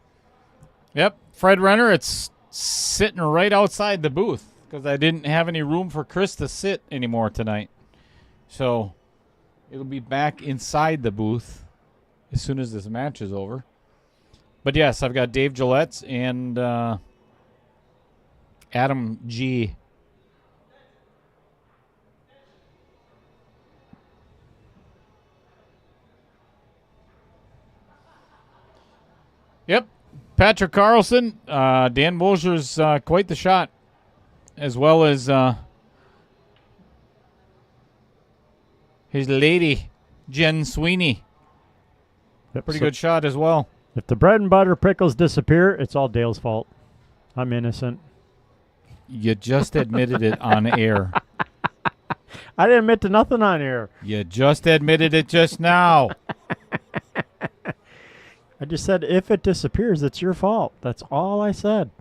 Yep, Fred Renner, it's sitting right outside the booth because I didn't have any room for Chris to sit anymore tonight. So it'll be back inside the booth as soon as this match is over. But yes, I've got Dave Gillette's and Adam G. Yep, Patrick Carlson, Dan Mosher's quite the shot, as well as his lady, Jen Sweeney. Yep, Pretty so good shot as well. If the bread and butter pickles disappear, it's all Dale's fault. I'm innocent. You just admitted it on air. I didn't admit to nothing on here. You just admitted it just now. I just said if it disappears, it's your fault. That's all I said.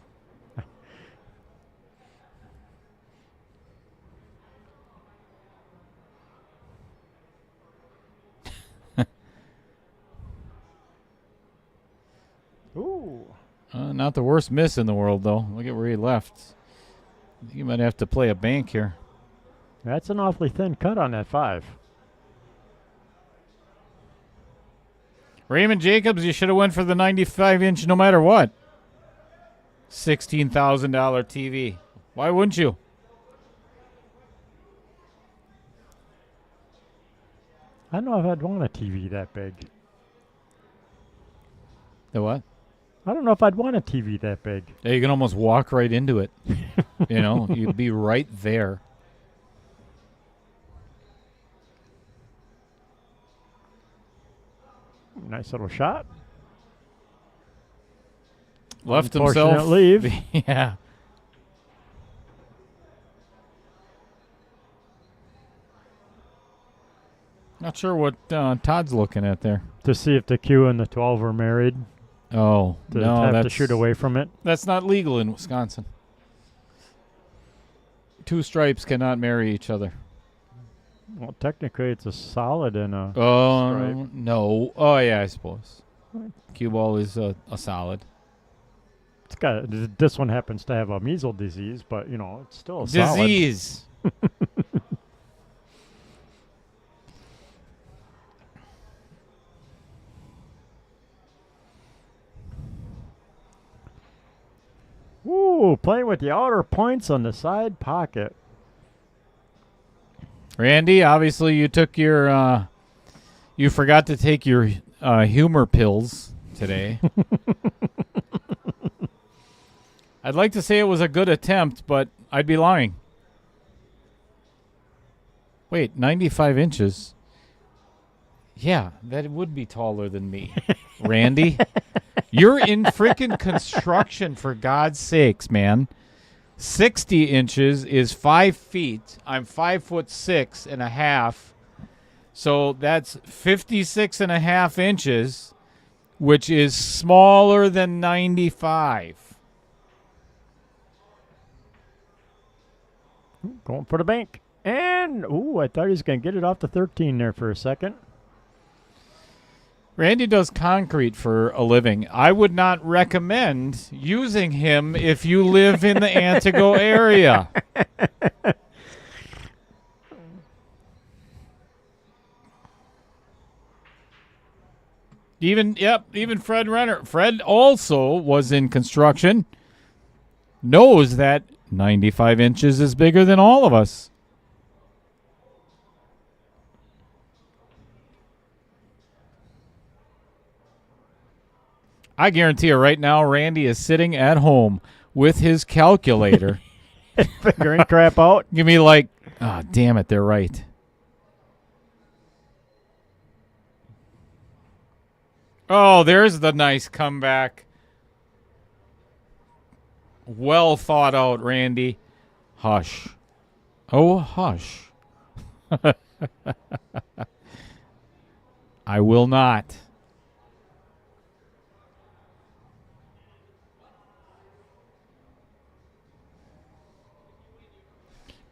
Ooh. Not the worst miss in the world, though. Look at where he left. You might have to play a bank here. That's an awfully thin cut on that 5. Raymond Jacobs, you should have went for the 95-inch no matter what. $16,000 TV. Why wouldn't you? I don't know if I'd want a TV that big. The what? I don't know if I'd want a TV that big. Yeah, you can almost walk right into it. You know, you'd be right there. Nice little shot. Left Unfortunate himself. leave. Yeah. Not sure what Todd's looking at there. To see if the Q and the 12 are married. Oh, To no, have that's to shoot away from it. That's not legal in Wisconsin. 2 stripes cannot marry each other. Well, technically, it's a solid and a Oh, stripe. no. Oh, yeah, I suppose. Cue ball is a solid. It's got this one happens to have a measles disease, but you know it's still a solid. Disease. Ooh, playing with the outer points on the side pocket. Randy, obviously you took your you forgot to take your humor pills today. I'd like to say it was a good attempt, but I'd be lying. Wait, 95 inches. Yeah, that would be taller than me. Randy, you're in freaking construction, for God's sakes, man. 60 inches is 5 feet. I'm 5'6.5". So that's 56.5 inches, which is smaller than 95. Going for the bank. And, ooh, I thought he was going to get it off the 13 there for a second. Randy does concrete for a living. I would not recommend using him if you live in the Antigo area. Even Fred Renner. Fred also was in construction. Knows that 95 inches is bigger than all of us. I guarantee you right now, Randy is sitting at home with his calculator. Figuring crap out. Give me like, oh, damn it, they're right. Oh, there's the nice comeback. Well thought out, Randy. Hush. Oh, hush. I will not.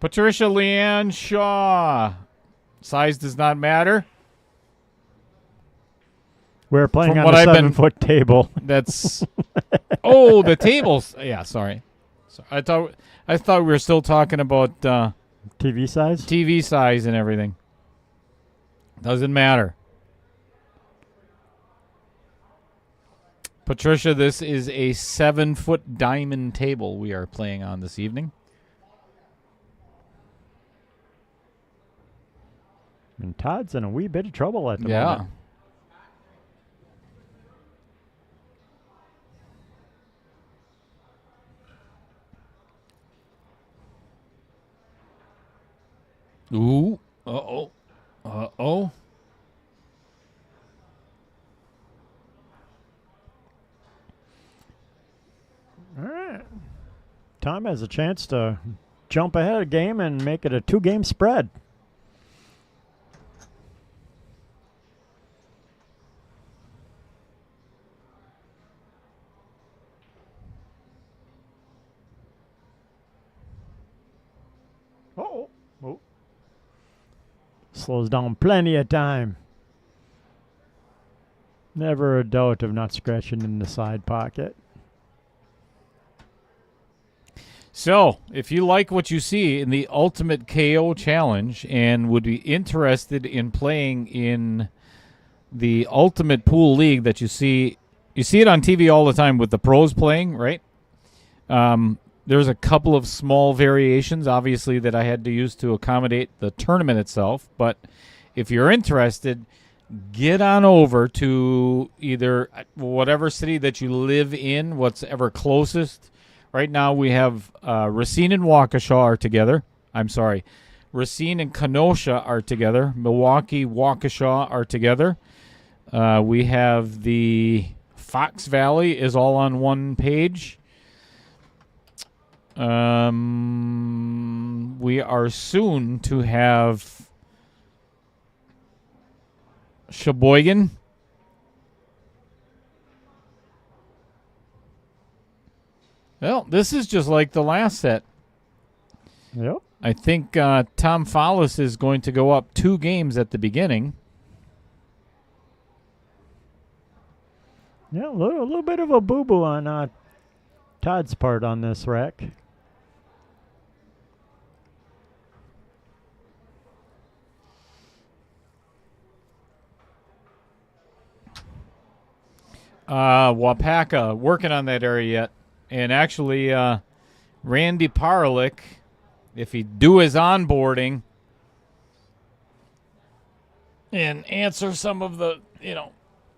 Patricia Leanne Shaw. Size does not matter. We're playing From on what a I've been- 7-foot table. That's oh, the tables. Yeah, sorry. I thought we were still talking about TV size? TV size and everything. Doesn't matter. Patricia, this is a 7-foot diamond table we are playing on this evening. And Todd's in a wee bit of trouble at the Yeah. moment. Ooh. Uh-oh. Uh-oh. All right. Tom has a chance to jump ahead a game and make it a 2-game spread. Oh. Slows down plenty of time. Never a doubt of not scratching in the side pocket. So, if you like what you see in the Ultimate KO Challenge and would be interested in playing in the Ultimate Pool League that you see it on TV all the time with the pros playing, right? There's a couple of small variations, obviously, that I had to use to accommodate the tournament itself. But if you're interested, get on over to either whatever city that you live in, what's ever closest. Right now we have Racine and Waukesha are together. I'm sorry. Racine and Kenosha are together. Milwaukee, Waukesha are together. We have the Fox Valley is all on one page. We are soon to have Sheboygan. Well, this is just like the last set. Yep. I think Tom Follis is going to go up 2 games at the beginning. Yeah, a little bit of a boo-boo on Todd's part on this rack. Wapaka, working on that area yet. And actually, Randy Parlick, if he do his onboarding and answer some of the,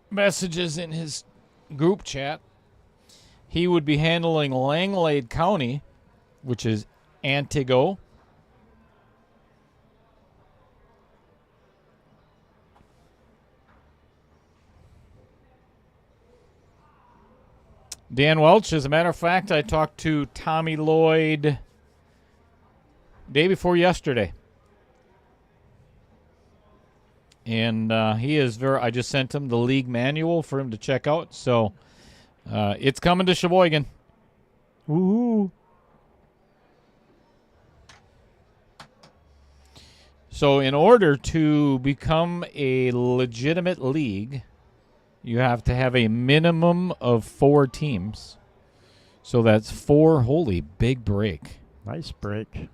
messages in his group chat, he would be handling Langlade County, which is Antigo. Dan Welch, as a matter of fact, I talked to Tommy Lloyd day before yesterday. And he is I just sent him the league manual for him to check out. So it's coming to Sheboygan. Woohoo. So in order to become a legitimate league, you have to have a minimum of 4 teams. So that's 4. Holy big break. Nice break.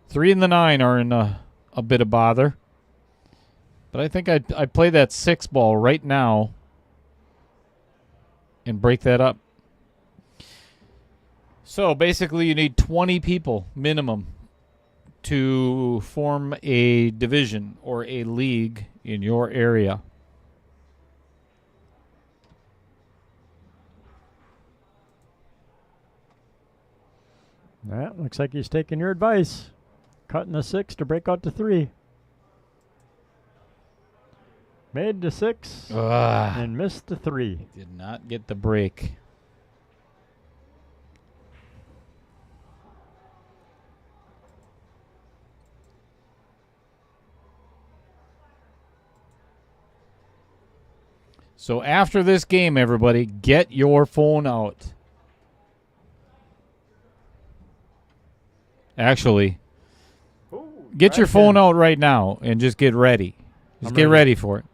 3 and the 9 are in a bit of bother. But I think I'd play that 6 ball right now and break that up. So basically you need 20 people minimum to form a division or a league in your area. That looks like he's taking your advice. Cutting the 6 to break out to 3. Made the 6 and missed the 3. Did not get the break. So after this game, everybody, get your phone out. Actually, get your phone out right now and just get ready. Just get ready for it.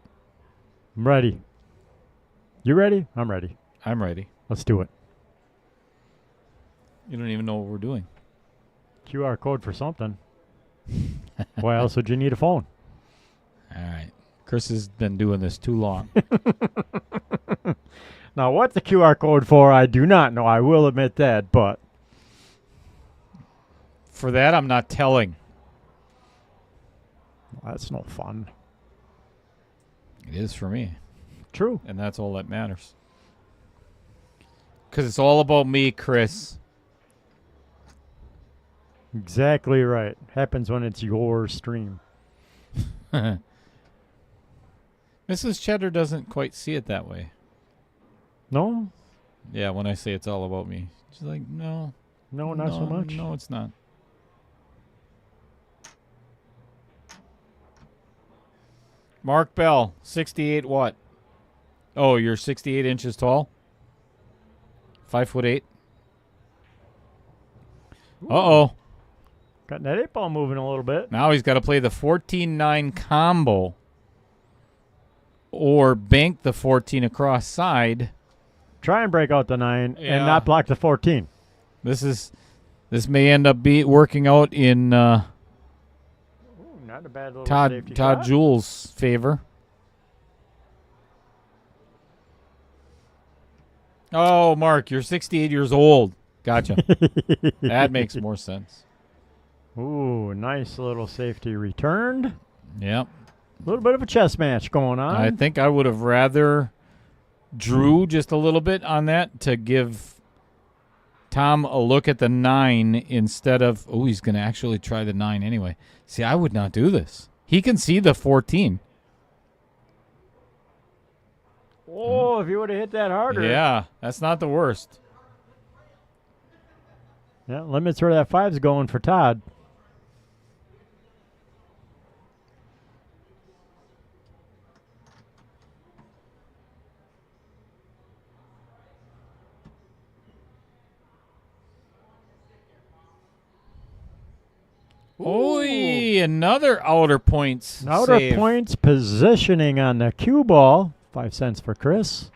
I'm ready. You ready? I'm ready. I'm ready. Let's do it. You don't even know what we're doing. QR code for something. Why else would you need a phone? All right. Chris has been doing this too long. Now, what the QR code for, I do not know. I will admit that, but For that, I'm not telling. that's no fun. It is for me. True. And that's all that matters. Because it's all about me, Chris. Exactly right. Happens when it's your stream. Mrs. Cheddar doesn't quite see it that way. No? Yeah, when I say it's all about me. She's like, no. No, not so much. No, it's not. Mark Bell, 68 what? Oh, you're 68 inches tall? 5'8". Uh-oh. Got that 8-ball moving a little bit. Now he's got to play the 14-9 combo or bank the 14 across side. Try and break out the 9 Yeah. and not block the 14. This may end up working out in Ooh, not a bad little Todd safety shot. Juhl's favor. Oh, Mark, you're 68 years old. Gotcha. That makes more sense. Ooh, nice little safety returned. Yep. A little bit of a chess match going on. I think I would have rather drew just a little bit on that to give Tom a look at the 9 instead of, oh, he's going to actually try the 9 anyway. See, I would not do this. He can see the 14. Oh, if you would have hit that harder. Yeah, that's not the worst. Yeah, limits where that 5's going for Todd. Oy, another outer points Outer save. points positioning on the cue ball. 5 cents for Chris.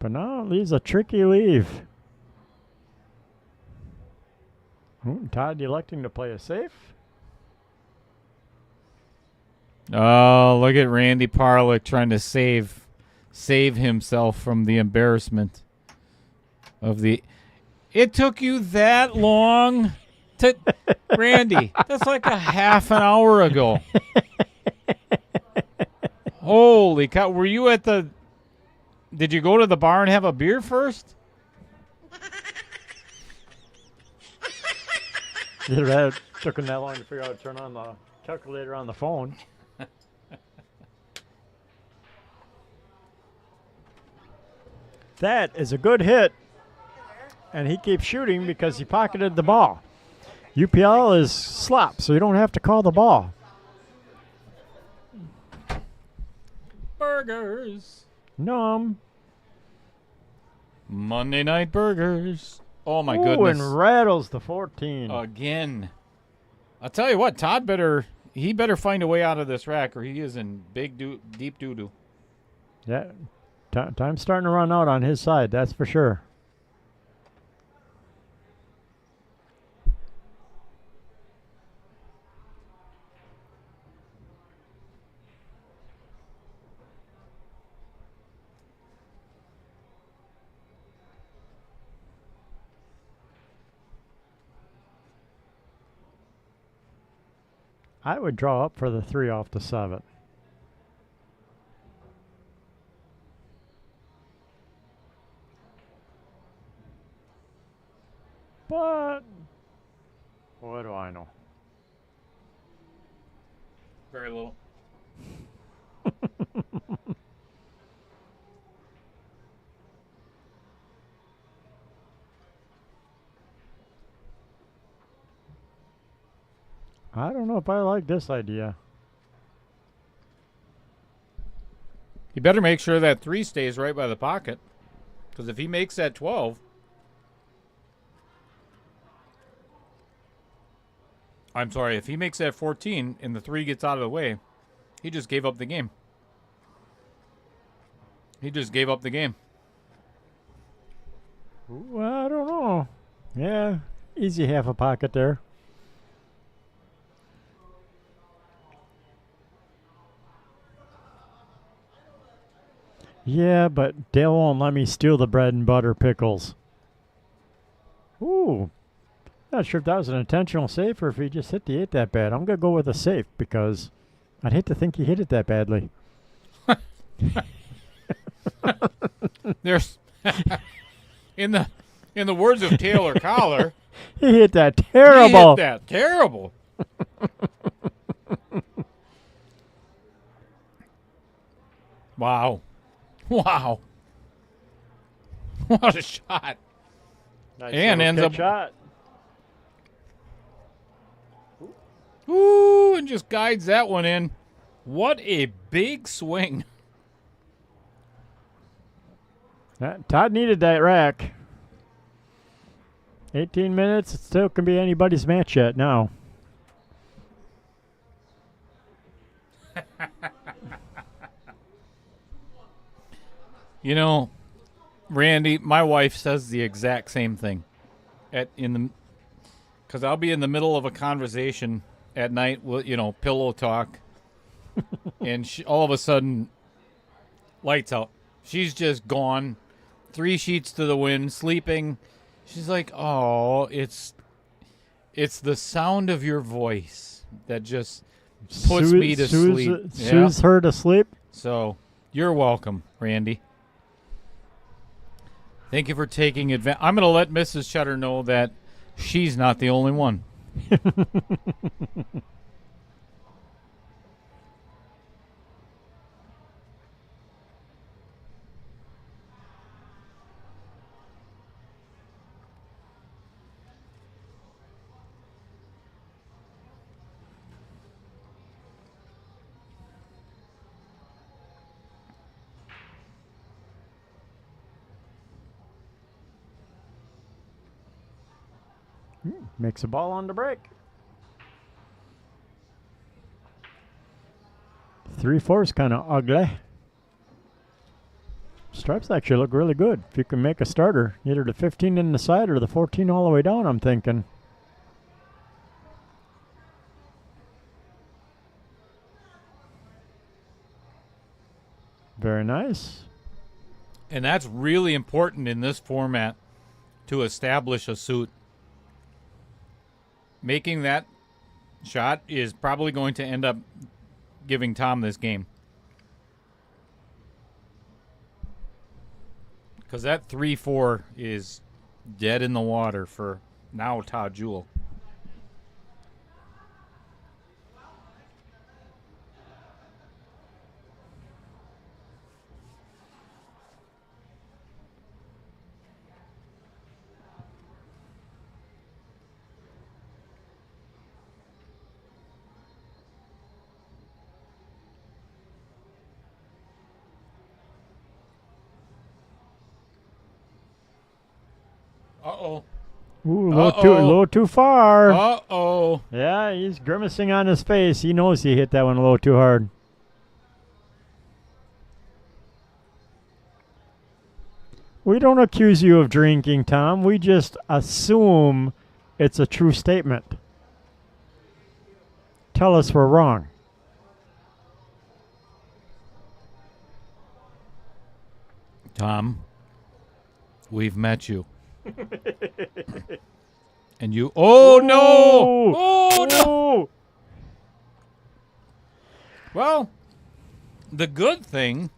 But now it leaves a tricky leave. Ooh, Todd electing to play a safe. Oh, look at Randy Parlick trying to save himself from the embarrassment of the. It took you that long to, Randy. That's like a half an hour ago. Holy cow! Were you at the? Did you go to the bar and have a beer first? Either that took him that long to figure out how to turn on the calculator on the phone. That is a good hit. And he keeps shooting because he pocketed the ball. UPL is slop, so you don't have to call the ball. Burgers. Numb. Monday night burgers. Oh my Ooh, goodness. and rattles the 14. Again. I'll tell you what, Todd better find a way out of this rack or he is in deep doo-doo. Yeah. Time's starting to run out on his side, that's for sure. I would draw up for the 3 off the 7. But what do I know? Very little. I don't know if I like this idea. You better make sure that 3 stays right by the pocket. Because if he makes that 12... I'm sorry, if he makes that 14 and the 3 gets out of the way, he just gave up the game. He just gave up the game. Ooh, I don't know. Yeah, easy half a pocket there. Yeah, but Dale won't let me steal the bread and butter pickles. Ooh. Not sure if that was an intentional save or if he just hit the 8 that bad. I'm going to go with a safe because I'd hate to think he hit it that badly. There's in the words of Taylor Collar, He hit that he terrible. hit that terrible. Wow. Wow. What a shot. Nice And little ends kick up- shot. Ooh, and just guides that one in. What a big swing. Todd needed that rack. 18 minutes. It still can be anybody's match yet now. You know, Randy, my wife says the exact same thing. Because I'll be in the middle of a conversation at night, pillow talk, and all of a sudden, lights out. She's just gone, 3 sheets to the wind, sleeping. She's like, "Oh, it's the sound of your voice that just puts me to sleep." Soothes her to sleep. So, you're welcome, Randy. Thank you for taking advantage. I'm going to let Mrs. Cheddar know that she's not the only one. Makes a ball on the break. 3-4 is kind of ugly. Stripes actually look really good. If you can make a starter, either the 15 in the side or the 14 all the way down, I'm thinking. Very nice. And that's really important in this format to establish a suit. Making that shot is probably going to end up giving Tom this game. Because that 3-4 is dead in the water for now Todd Juhl. Uh-oh. Ooh, Uh-oh. a little too far. Uh-oh. Yeah, he's grimacing on his face. He knows he hit that one a little too hard. We don't accuse you of drinking, Tom. We just assume it's a true statement. Tell us we're wrong. Tom, we've met you. And you... Oh, no! Oh, no! Well, the good thing.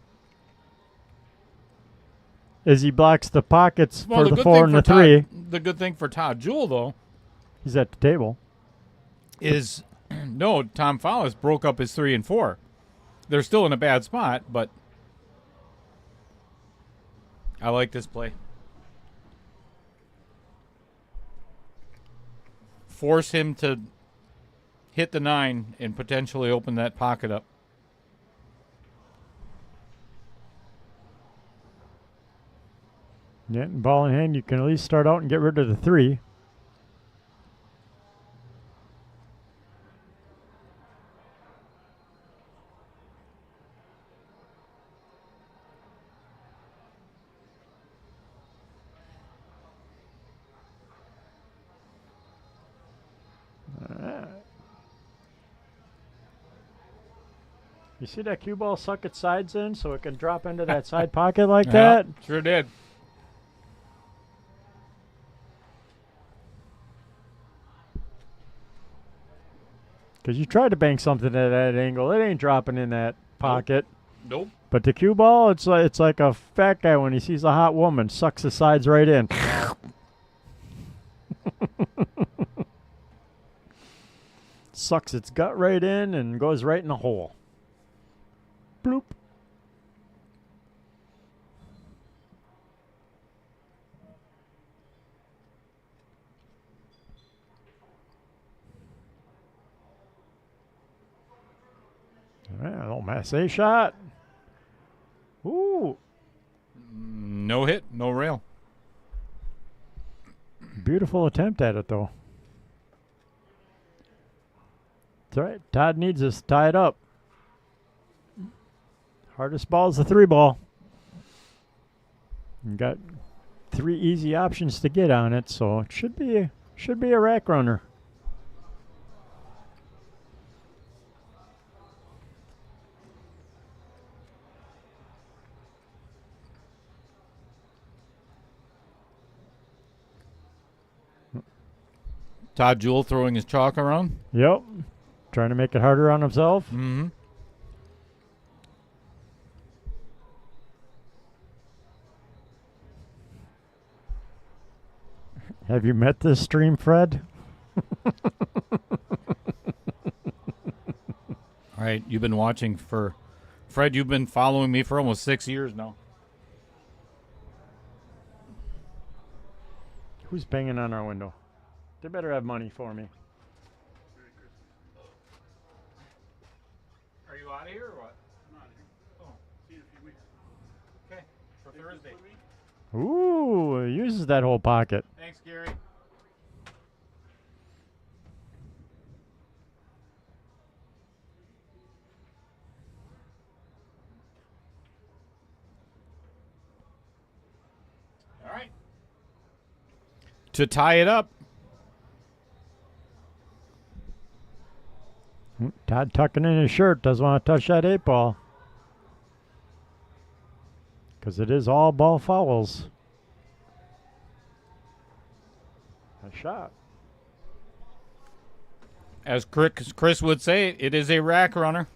Is he blocks the pockets Well, for the good 4 thing and for the 3. The good thing for Todd Juhl, though, He's at the table. is no, Tom Follis broke up his 3 and 4. They're still in a bad spot, but I like this play. Force him to hit the 9 and potentially open that pocket up. Yeah, ball in hand, you can at least start out and get rid of the 3. You see that cue ball suck its sides in so it can drop into that side pocket like that? Sure did. Because you tried to bank something at that angle. It ain't dropping in that pocket. Nope. But the cue ball, it's like a fat guy when he sees a hot woman. Sucks the sides right in. Sucks its gut right in and goes right in the hole. Bloop. All right, a little Massey shot. Ooh. No hit, no rail. Beautiful attempt at it, though. It's all right. Todd needs us to tie it up. Hardest ball is the 3 ball. You got 3 easy options to get on it, so it should be a rack runner. Todd Juhl throwing his chalk around. Yep. Trying to make it harder on himself. Mm-hmm. Have you met this stream, Fred? All right, you've been watching for... Fred, you've been following me for almost 6 years now. Who's banging on our window? They better have money for me. Are you out of here or what? I'm out of here. Oh. See you in a few weeks. Okay, for Thursday. Ooh, it uses that whole pocket. Thanks, Gary. All right. To tie it up. Todd tucking in his shirt, doesn't want to touch that 8 ball. Because it is all ball fouls. A shot. As Chris would say, it is a rack runner.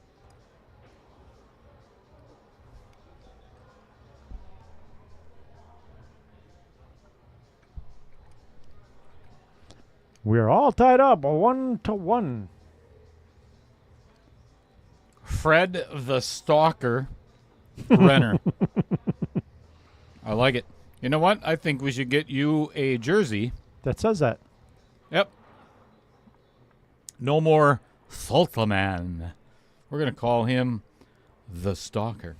We're all tied up, 1-1. Fred the Stalker Renner. I like it. You know what? I think we should get you a jersey. That says that. Yep. No more Sultaman. We're going to call him the Stalker.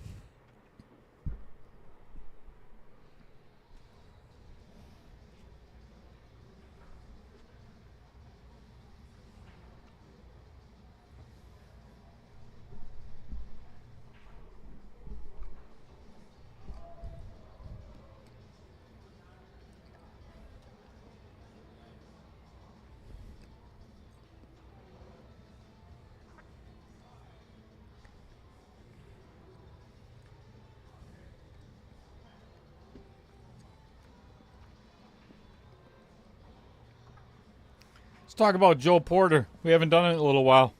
Let's talk about Joe Porter. We haven't done it in a little while.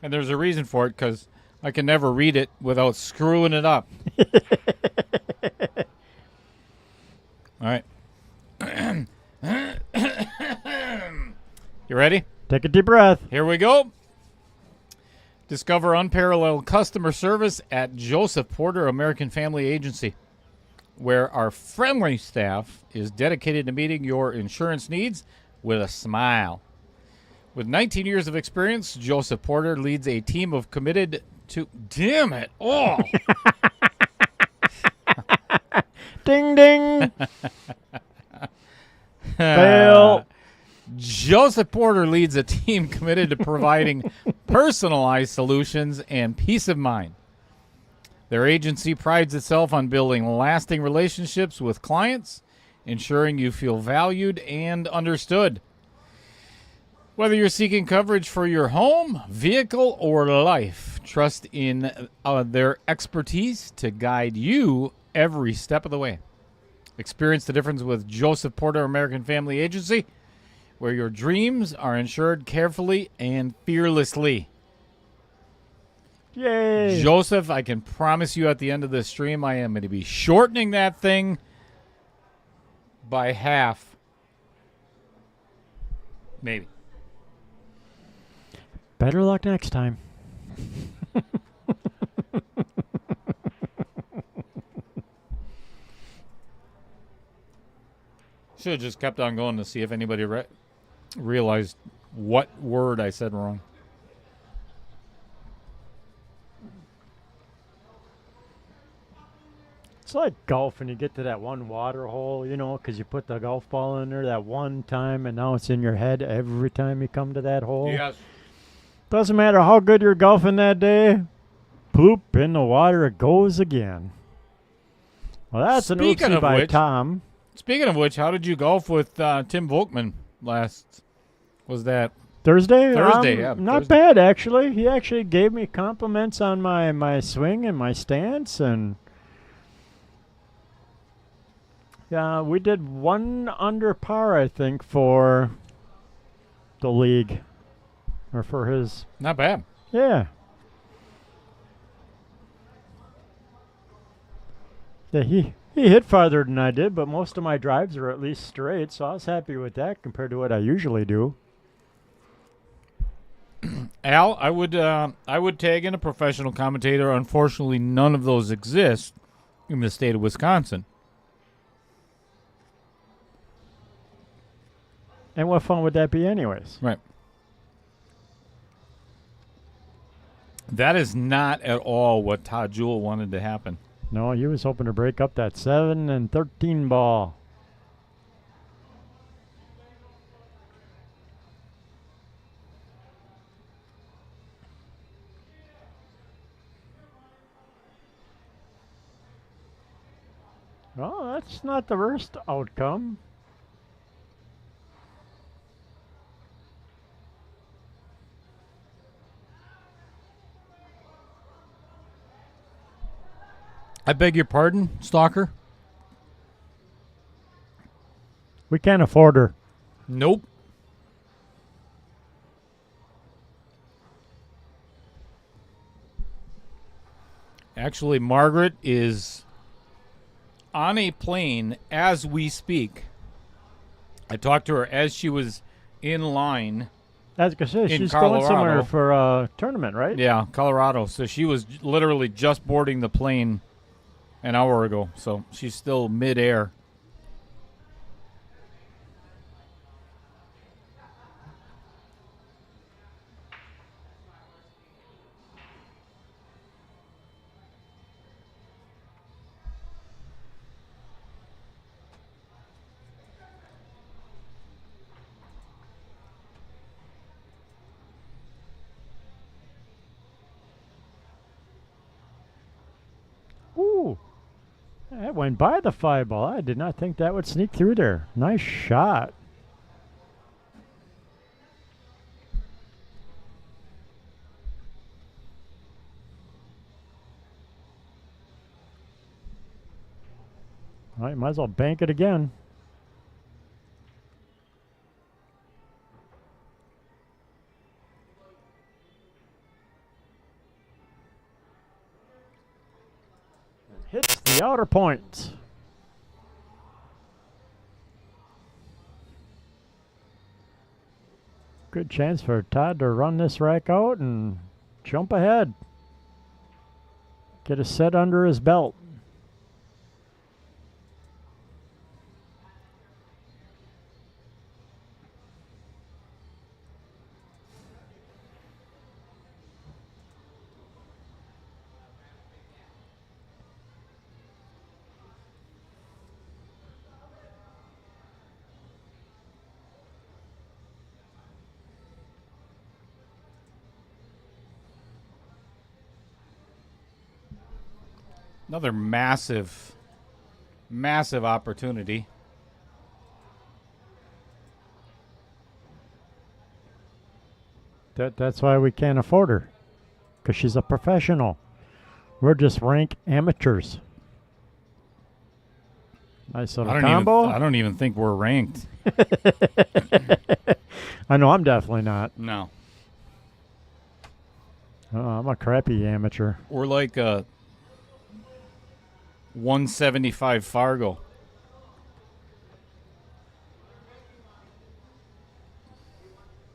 And there's a reason for it, because I can never read it without screwing it up. All right. You ready? Take a deep breath. Here we go. Discover unparalleled customer service at Joseph Porter American Family Agency, where our friendly staff is dedicated to meeting your insurance needs with a smile. With 19 years of experience, Joseph Porter leads a team of committed to... Damn it! Oh! Ding, ding. Fail. Joseph Porter leads a team committed to providing personalized solutions and peace of mind. Their agency prides itself on building lasting relationships with clients, ensuring you feel valued and understood. Whether you're seeking coverage for your home, vehicle, or life, trust in their expertise to guide you every step of the way. Experience the difference with Joseph Porter American Family Agency, where your dreams are insured carefully and fearlessly. Yay. Joseph, I can promise you at the end of this stream, I am going to be shortening that thing by half. Maybe. Better luck next time. Should have just kept on going to see if anybody realized what word I said wrong. It's like golf when you get to that one water hole, you know, because you put the golf ball in there that one time and now it's in your head every time you come to that hole. Yes. Doesn't matter how good you're golfing that day, poop in the water it goes again. Well, that's an Speaking oopsie of by which- Tom. Speaking of which, how did you golf with Tim Volkman last? Was that Thursday? Thursday? Yeah, Not Thursday. bad, actually. He actually gave me compliments on my swing and my stance, and yeah, we did 1 under par, I think, for the league, or for his. Not bad. Yeah. Yeah, he hit farther than I did, but most of my drives are at least straight, so I was happy with that compared to what I usually do. Al, I would tag in a professional commentator. Unfortunately, none of those exist in the state of Wisconsin. And what fun would that be anyways? Right. That is not at all what Todd Juhl wanted to happen. No, he was hoping to break up that 7 and 13 ball. Well, that's not the worst outcome. I beg your pardon, Stalker? We can't afford her. Nope. Actually, Margaret is on a plane as we speak. I talked to her as she was in line. As I say, In she's going somewhere Colorado. for a tournament, right? Yeah, Colorado. So she was literally just boarding the plane an hour ago. So she's still midair. Ooh. That went by the 5 ball. I did not think that would sneak through there. Nice shot. All right, might as well bank it again. the outer points. Good chance for Todd to run this rack out and jump ahead. Get a set under his belt. Another massive, massive opportunity. That's why we can't afford her. Because she's a professional. We're just rank amateurs. Nice little combo. I don't even think we're ranked. I know I'm definitely not. No. I'm a crappy amateur. We're like a 175 Fargo.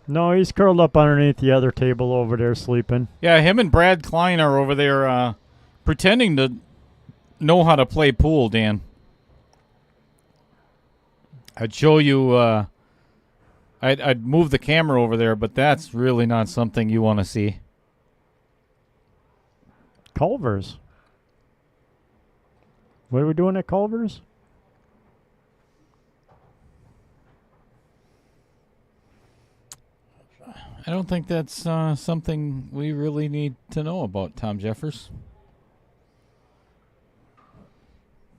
No, he's curled up underneath the other table over there sleeping. Yeah, him and Brad Klein are over there pretending to know how to play pool, Dan. I'd show you, I'd move the camera over there, but that's really not something you want to see. Culver's. What are we doing at Culver's? I don't think that's something we really need to know about, Tom Jeffers.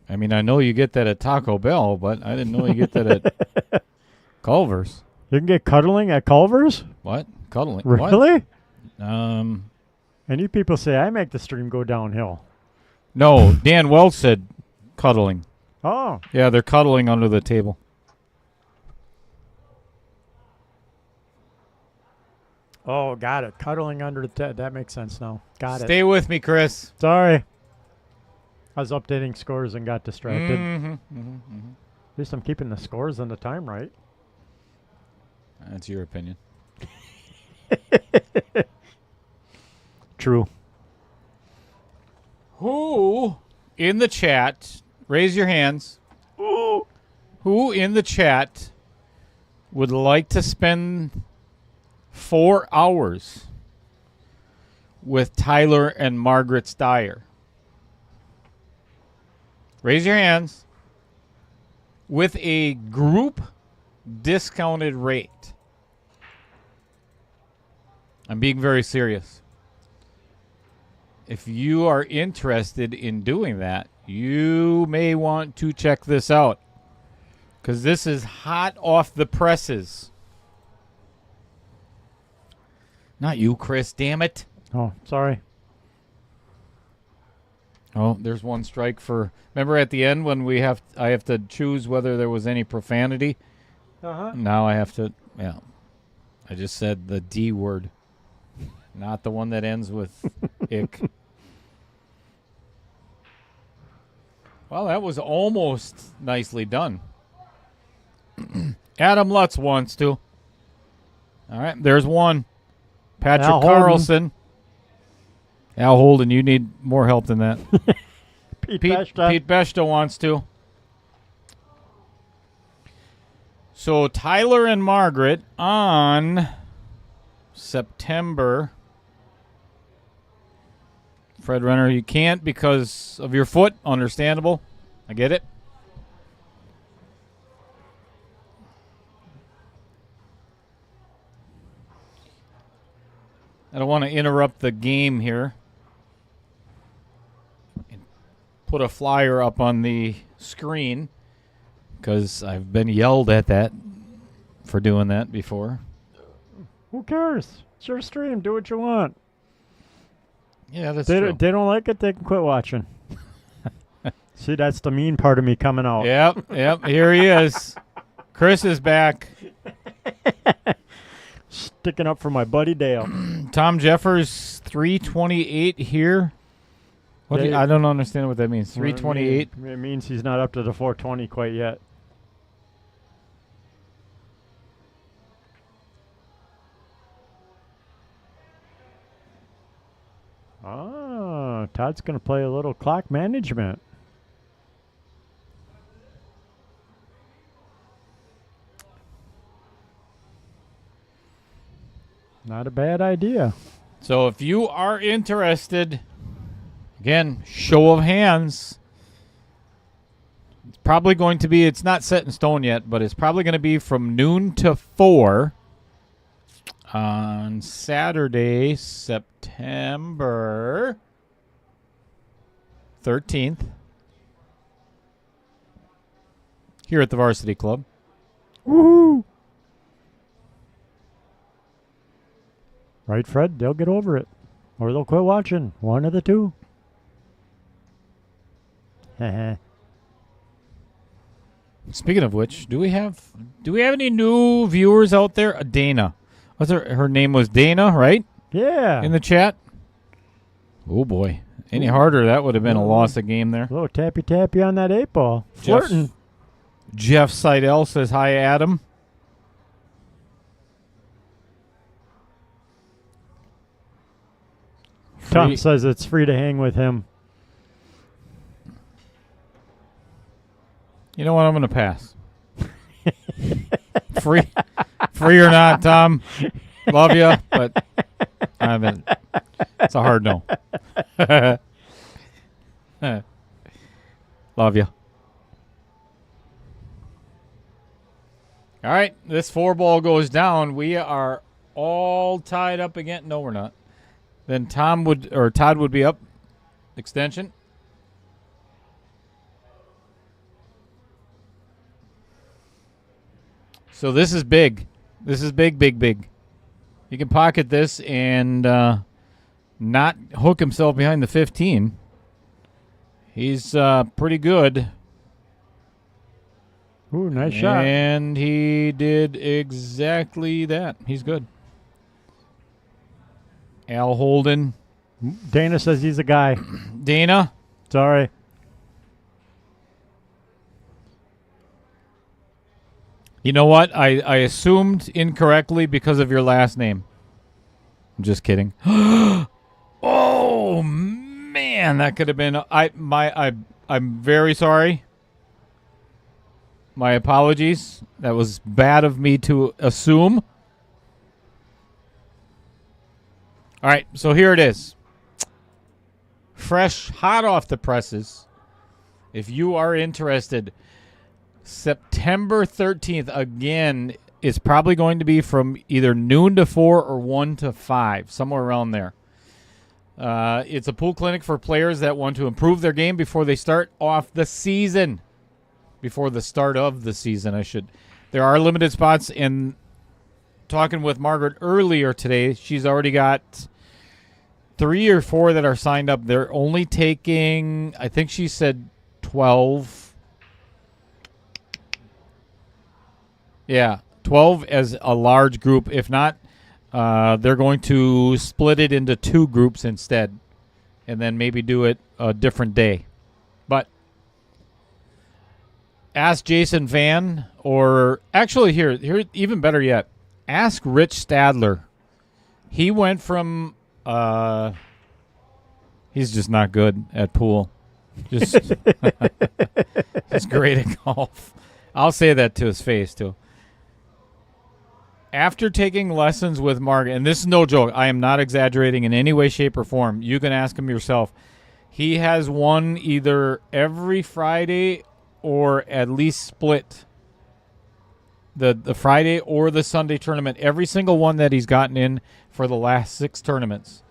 I mean, I know you get that at Taco Bell, but I didn't know you get that at Culver's. You can get cuddling at Culver's? What? Cuddling? Really? What? And you people say I make the stream go downhill. No, Dan Welch said cuddling. Oh. Yeah, they're cuddling under the table. Oh, got it. Cuddling under the that makes sense now. Got it. Stay with me, Chris. Sorry. I was updating scores and got distracted. At least I'm keeping the scores and the time right. That's your opinion. True. Who in the chat, raise your hands. Ooh. Who in the chat would like to spend 4 hours with Tyler and Margaret Steyer? Raise your hands. With a group discounted rate. I'm being very serious. If you are interested in doing that, you may want to check this out, because this is hot off the presses. Not you, Chris, damn it. Oh, sorry. Oh, there's one strike for... Remember at the end when I have to choose whether there was any profanity? Uh-huh. Now I have to... Yeah. I just said the D word. Not the one that ends with ick. Well, that was almost nicely done. Adam Lutz wants to. All right, there's one. Patrick Al Carlson. Al Holden, you need more help than that. Pete Pete Beshta wants to. So Tyler and Margaret on September. Fred Renner, you can't because of your foot. Understandable. I get it. I don't want to interrupt the game here. Put a flyer up on the screen because I've been yelled at that for doing that before. Who cares? It's your stream. Do what you want. Yeah, that's They true. they don't like it, they can quit watching. See, that's the mean part of me coming out. Yep. Here he is. Chris is back. Sticking up for my buddy Dale. Tom Jeffers, 328 here. What? I don't understand what that means. 328. It means he's not up to the 420 quite yet. Oh, Todd's going to play a little clock management. Not a bad idea. So if you are interested, again, show of hands. It's probably going to be, it's not set in stone yet, but it's probably going to be from noon to 4 on Saturday, September 13th, here at the Varsity Club. Woohoo! Right, Fred? They'll get over it. Or they'll quit watching. One of the two. Speaking of which, do we have any new viewers out there? Dana. What's her name was Dana, right? Yeah. In the chat? Oh boy. Any harder, that would have been a loss of game there. A little tappy on that 8-ball. Flirting. Jeff Seidel says hi, Adam. Tom says it's free to hang with him. You know what? I'm going to pass. Free or not, Tom. Love you, but I haven't. It's a hard no. Love you. All right, this 4-ball goes down. We are all tied up again. No, we're not. Then Todd would be up. Extension. So this is big. This is big, big, big. He can pocket this and not hook himself behind the 15. He's pretty good. Ooh, nice shot. And he did exactly that. He's good. Al Holden. Dana says he's a guy. Dana. Sorry. You know what? I assumed incorrectly because of your last name. I'm just kidding. Oh man, that could have been I'm very sorry. My apologies. That was bad of me to assume. All right, so here it is. Fresh, hot off the presses. If you are interested, September 13th, again, is probably going to be from either noon to 4 or 1 to 5, somewhere around there. It's a pool clinic for players that want to improve their game before they start off the season. Before the start of the season, I should. There are limited spots, and talking with Margaret earlier today, she's already got 3 or 4 that are signed up. They're only taking, I think she said 12. Yeah, 12 as a large group. If not, they're going to split it into 2 groups instead and then maybe do it a different day. But ask Jason Van, or actually here even better yet, ask Rich Stadler. He went from he's just not good at pool. Just he's great at golf. I'll say that to his face too. After taking lessons with Margaret, and this is no joke, I am not exaggerating in any way, shape, or form. You can ask him yourself. He has won either every Friday or at least split the Friday or the Sunday tournament. Every single one that he's gotten in for the last 6 tournaments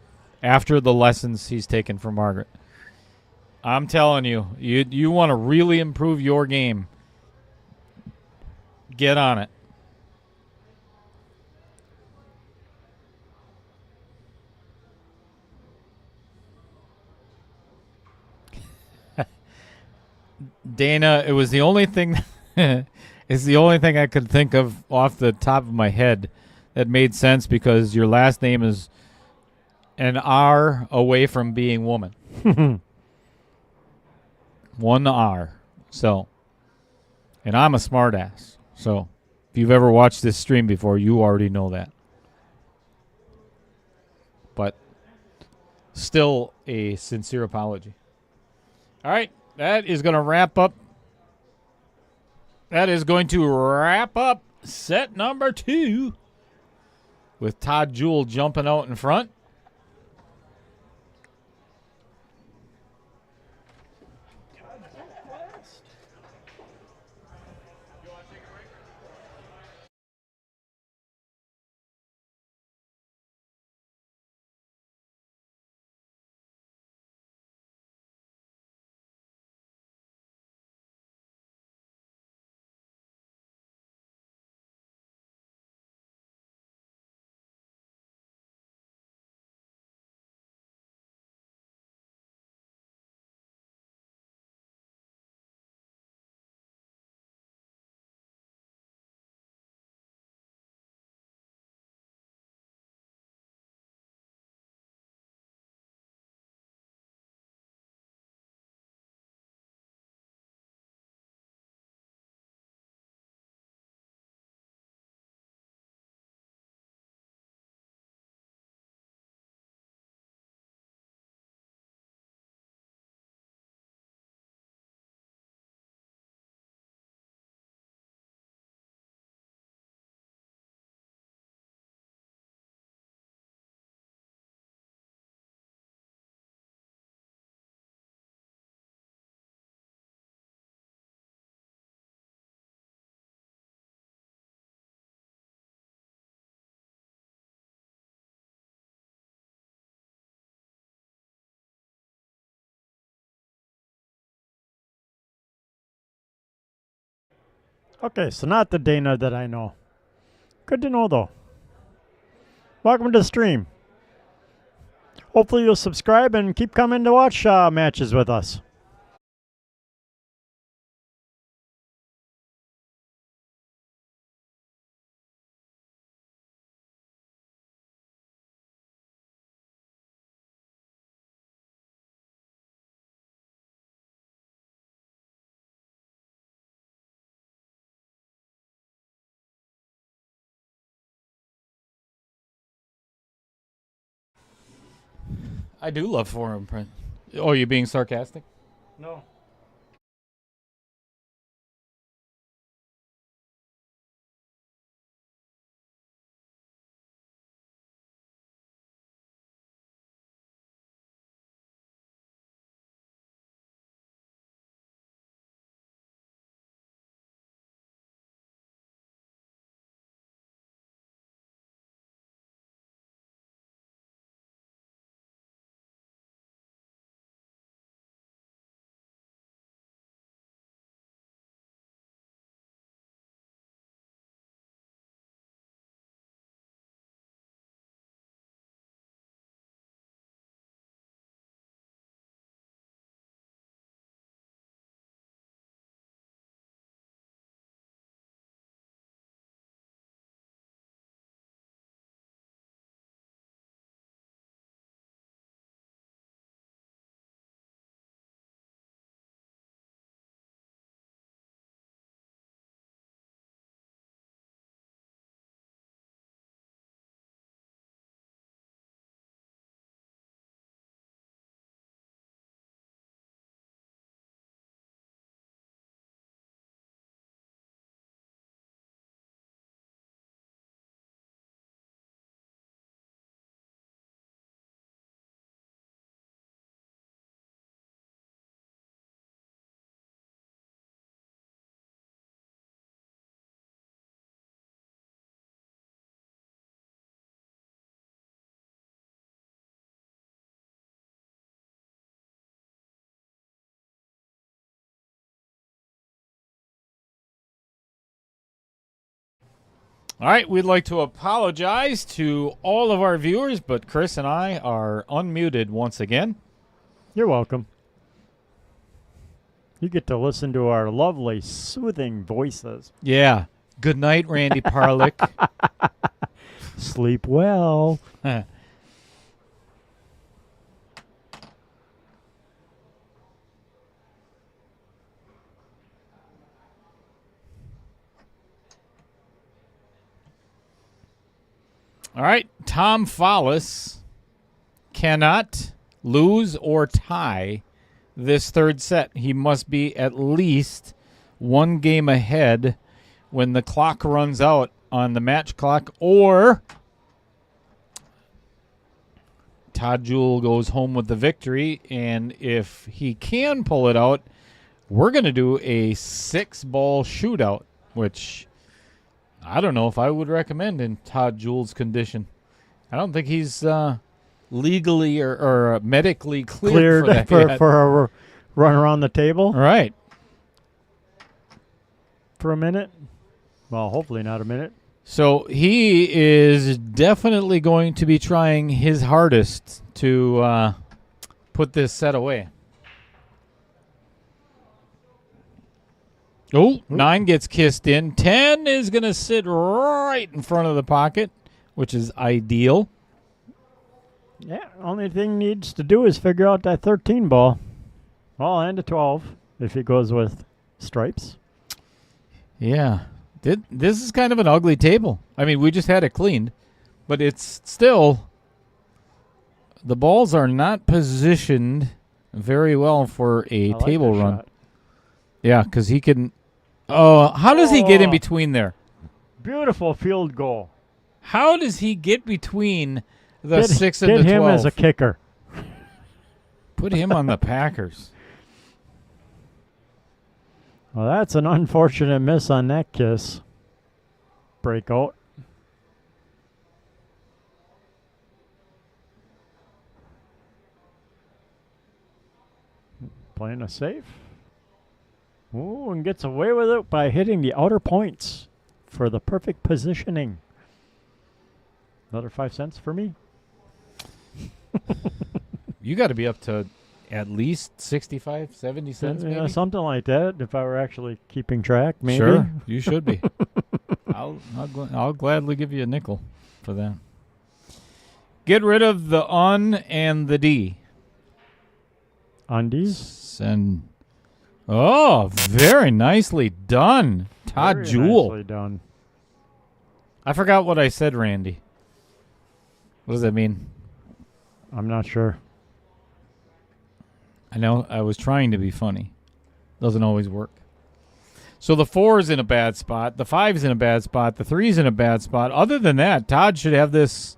after the lessons he's taken from Margaret. I'm telling you, you want to really improve your game. Get on it. Dana, it was the only thing it's the only thing I could think of off the top of my head that made sense, because your last name is an R away from being woman. 1 R. So, and I'm a smartass. So, if you've ever watched this stream before, you already know that. But still a sincere apology. All right, that is going to wrap up. That is going to wrap up set number 2 with Todd Juhl jumping out in front. Okay, so not the Dana that I know. Good to know, though. Welcome to the stream. Hopefully you'll subscribe and keep coming to watch matches with us. I do love forum print. Oh, you being sarcastic? No. All right, we'd like to apologize to all of our viewers, but Chris and I are unmuted once again. You're welcome. You get to listen to our lovely, soothing voices. Yeah. Good night, Randy Parlick. Sleep well. All right, Tom Follis cannot lose or tie this third set. He must be at least one game ahead when the clock runs out on the match clock, or Todd Juhl goes home with the victory. And if he can pull it out, we're going to do a 6-ball shootout, which I don't know if I would recommend in Todd Juhl's condition. I don't think he's legally or medically cleared for that yet. for a run around the table. Right. For a minute. Well, hopefully not a minute. So he is definitely going to be trying his hardest to put this set away. Oh, 9 gets kissed in. 10 is going to sit right in front of the pocket, which is ideal. Yeah, only thing needs to do is figure out that 13 ball. Well, and a 12 if he goes with stripes. Yeah. This is kind of an ugly table. I mean, we just had it cleaned, but it's still, the balls are not positioned very well for a table run. Shot. Yeah, because he can. Oh, how does he get in between there? Beautiful field goal. How does he get between the 6 and the 12? Get him as a kicker. Put him on the Packers. Well, that's an unfortunate miss on that kiss. Breakout. Playing a safe. Ooh, and gets away with it by hitting the outer points for the perfect positioning. Another 5 cents for me. You got to be up to at least 65, 70 cents, maybe? Yeah, something like that, if I were actually keeping track, maybe. Sure, you should be. I'll gladly give you a nickel for that. Get rid of the un and the D. Undies? And very nicely done, Todd Juhl. Nicely done. I forgot what I said, Randy. What does that mean? I'm not sure. I know I was trying to be funny. Doesn't always work. So the 4's in a bad spot. The 5's in a bad spot. The 3's in a bad spot. Other than that, Todd should have this,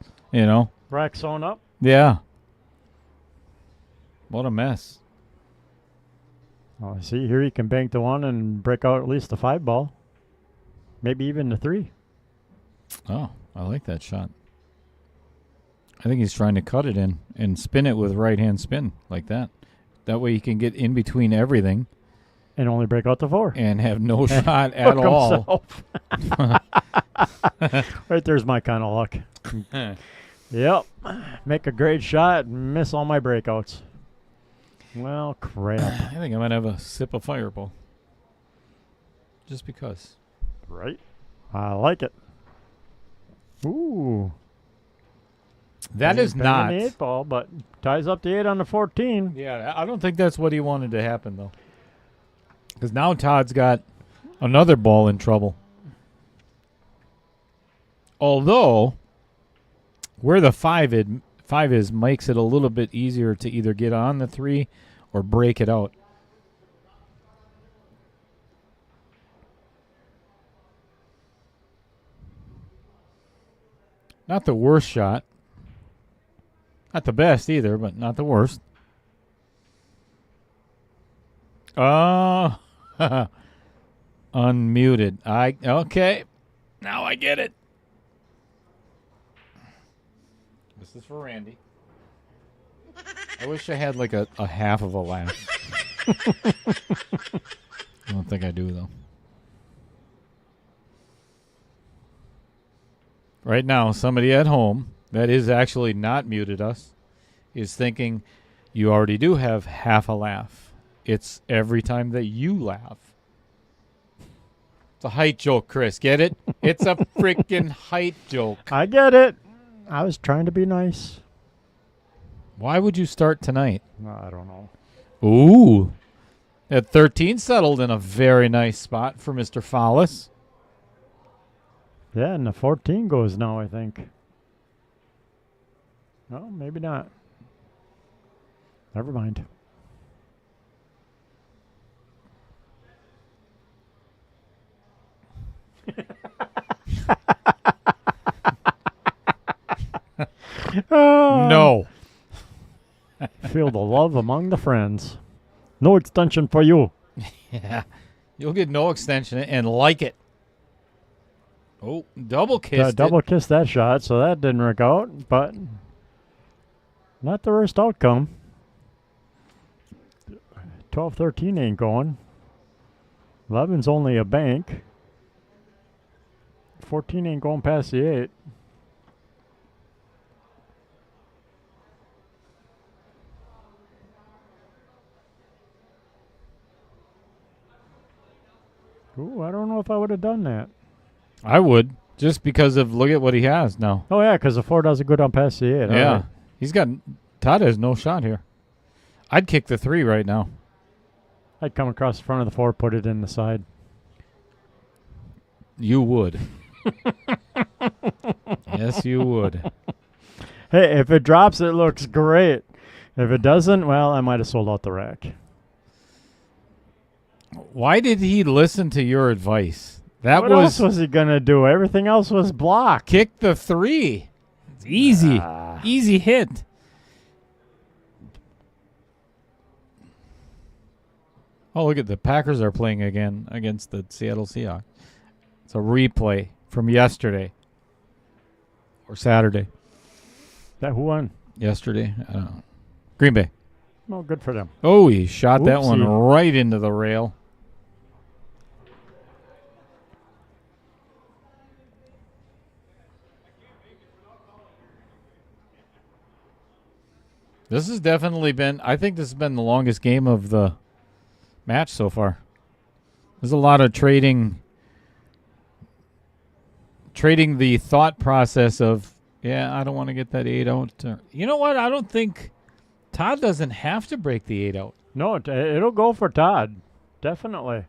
Rack sewn up? Yeah. What a mess. Oh, see, here you can bank the 1 and break out at least the 5 ball. Maybe even the 3. Oh, I like that shot. I think he's trying to cut it in and spin it with right-hand spin like that. That way he can get in between everything. And only break out the 4. And have no shot at all. Right there's my kind of luck. Yep. Make a great shot and miss all my breakouts. Well, crap. I think I might have a sip of Fireball. Just because. Right. I like it. Ooh. That is not. The 8 ball, but ties up the 8 on the 14. Yeah, I don't think that's what he wanted to happen, though. Because now Todd's got another ball in trouble. Although, where the 5 is makes it a little bit easier to either get on the 3 or break it out. Not the worst shot. Not the best either, but not the worst. Oh, unmuted. Okay. Now I get it. This is for Randy. I wish I had like a half of a laugh. I don't think I do, though. Right now, somebody at home that is actually not muted us is thinking you already do have half a laugh. It's every time that you laugh. It's a height joke, Chris. Get it? It's a freaking height joke. I get it. I was trying to be nice. Why would you start tonight? I don't know. Ooh. At 13 settled in a very nice spot for Mr. Follis. Yeah, and the 14 goes now, I think. No, maybe not. Never mind. No. Feel the love among the friends. No extension for you. Yeah. You'll get no extension and like it. Oh, double kissed Double kissed that shot, so that didn't work out, but not the worst outcome. 12-13 ain't going. 11's only a bank. 14 ain't going past the 8. Ooh, I don't know if I would have done that. I would, just because of look at what he has now. Oh, yeah, because the 4 doesn't go down past the 8. Yeah. All right. He's got Todd has no shot here. I'd kick the 3 right now. I'd come across the front of the 4, put it in the side. You would. Yes, you would. Hey, if it drops, it looks great. If it doesn't, well, I might have sold out the rack. Why did he listen to your advice? That What else was he going to do? Everything else was blocked. kick the 3. It's easy. Easy hit. Oh, look at the Packers are playing again against the Seattle Seahawks. It's a replay from yesterday or Saturday. That who won? Yesterday. I don't know. Green Bay. Well, good for them. Oh, he shot that one Oopsie. right into the rail. This has definitely been, I think this has been the longest game of the match so far. There's a lot of trading the thought process of, yeah, I don't want to get that 8 out. You know what? I don't think Todd doesn't have to break the 8 out. No, it'll go for Todd. Definitely.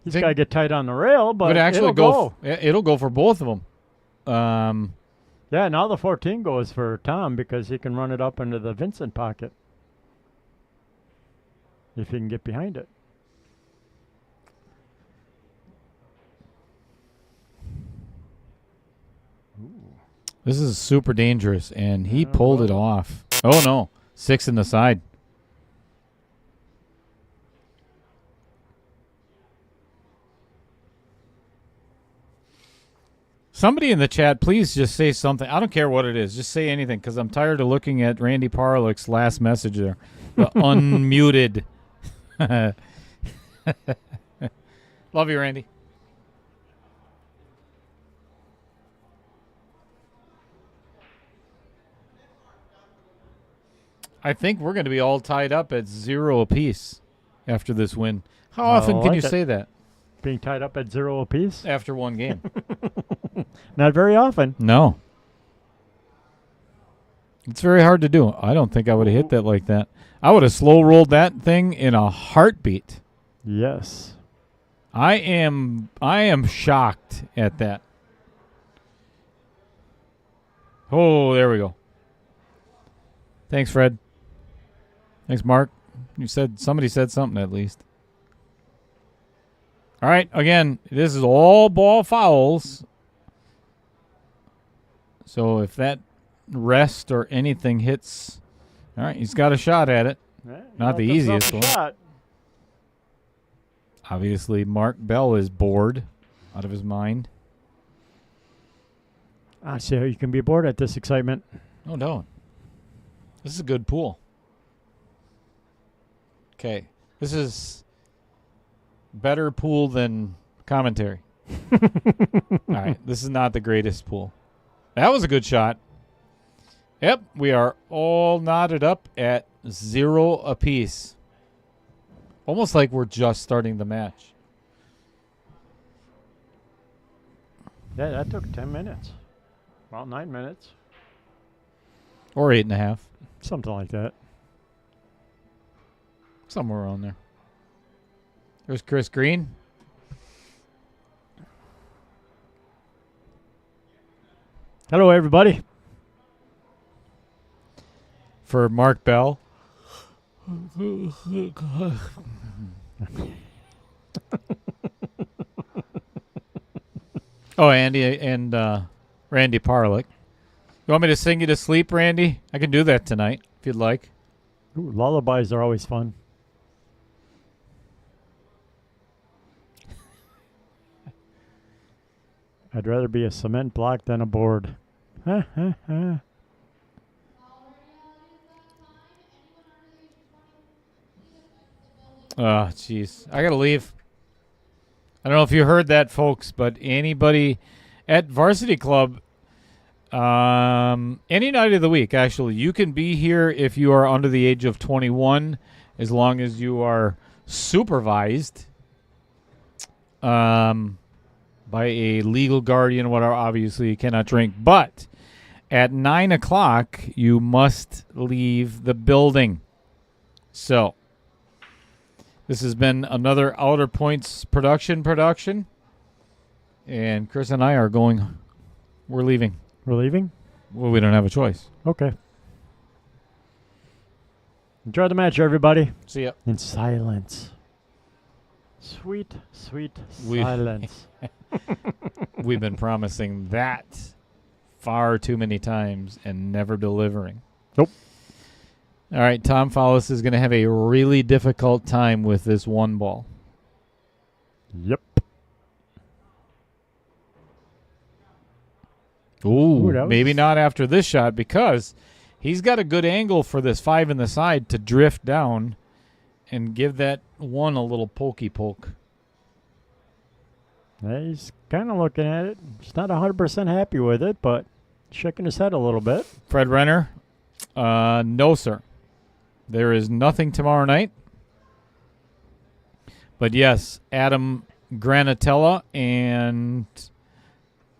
He's Think- got to get tight on the rail, but actually it'll go. It'll go for both of them. Yeah, now the 14 goes for Tom because he can run it up into the Vincent pocket if he can get behind it. This is super dangerous, and he pulled it off. Oh, no. 6 in the side. Somebody in the chat, please just say something. I don't care what it is. Just say anything, because I'm tired of looking at Randy Parlick's last message there. The unmuted. Love you, Randy. I think we're going to be all tied up at 0 apiece after this win. How often can like you it. say that Being tied up at 0 apiece? after one game? Not very often. No. It's very hard to do. I don't think I would have hit that like that. I would have slow rolled that thing in a heartbeat. Yes. I am shocked at that. Oh, there we go. Thanks, Fred. Thanks, Mark. Somebody said something at least. All right, again, this is all ball fouls. So if that rest or anything hits, all right, he's got a shot at it. Yeah, Not the gives himself easiest a one. shot. Obviously, Mark Bell is bored out of his mind. I see how you can be bored at this excitement. No, don't. This is a good pool. Okay. This is better pool than commentary. All right. This is not the greatest pool. That was a good shot. Yep. We are all knotted up at 0 apiece. Almost like we're just starting the match. Yeah, that took 10 minutes. Well, 9 minutes. Or 8.5. Something like that. Somewhere around there. There's Chris Green. Hello, everybody. for Mark Bell. Oh, Andy and Randy Parlick. You want me to sing you to sleep, Randy? I can do that tonight if you'd like. Ooh, lullabies are always fun. I'd rather be a cement block than a board. Oh, jeez. I got to leave. I don't know if you heard that, folks, but anybody at Varsity Club, any night of the week, actually, you can be here if you are under the age of 21, as long as you are supervised by a legal guardian, whatever. Obviously, you cannot drink. But at 9 o'clock, you must leave the building. So this has been another Outer Points production. And Chris and I are going. We're leaving. We're leaving? Well, we don't have a choice. Okay. Enjoy the match, everybody. See ya. In silence. Sweet, sweet silence. We've been promising that far too many times and never delivering. Nope. All right, Tom Follis is going to have a really difficult time with this one ball. Yep. Ooh, maybe not after this shot, because he's got a good angle for this 5 in the side to drift down and give that one a little pokey poke. He's kind of looking at it. He's not 100% happy with it, but shaking his head a little bit. Fred Renner, no, sir. There is nothing tomorrow night. But yes, Adam Granatella, and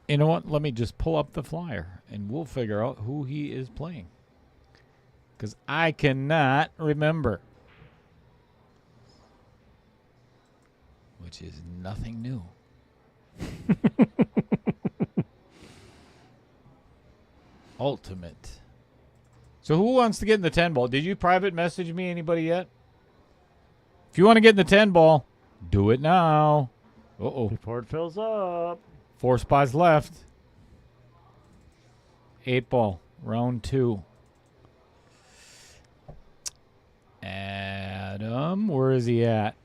you know what? Let me just pull up the flyer, and we'll figure out who he is playing, because I cannot remember, which is nothing new. Ultimate. So who wants to get in the 10 ball? Did you private message me, anybody yet? If you want to get in the 10 ball, do it now. Uh-oh. Before it fills up. 4 spots left. 8 ball, round 2. Adam, where is he at?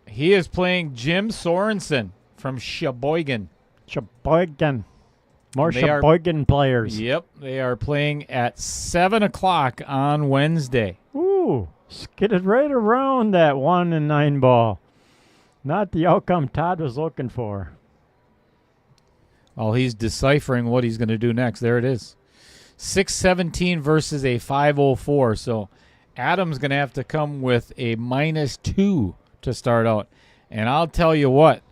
He is playing Jim Sorensen from Sheboygan. Sheboygan. More They are- Sheboygan players. Yep, they are playing at 7 o'clock on Wednesday. Ooh, skidded right around that 1 and 9 ball. Not the outcome Todd was looking for. While he's deciphering what he's going to do next. There it is. 617 versus a 504. So Adam's going to have to come with a -2 to start out. And I'll tell you what,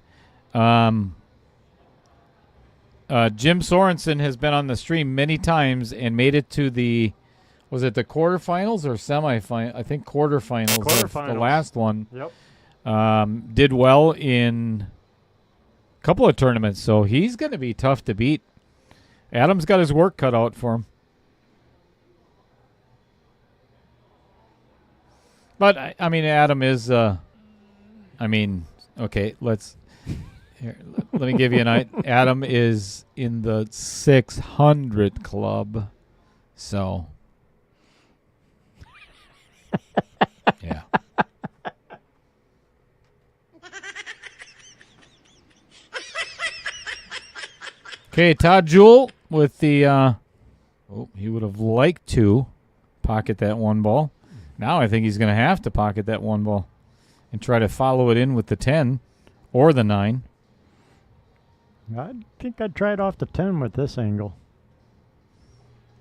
Jim Sorensen has been on the stream many times and made it to the, was it the quarterfinals or semifinal? I think quarterfinals. Quarterfinals. The last one. Yep. Did well in a couple of tournaments, so he's going to be tough to beat. Adam's got his work cut out for him. But, I mean, Adam is, okay, let's... Here, let me give you an idea. Adam is in the 600 club, so yeah. Okay, Todd Juhl with the. He would have liked to pocket that 1 ball. Now I think he's going to have to pocket that 1 ball and try to follow it in with the 10 or the 9. I think I'd try it off the 10 with this angle.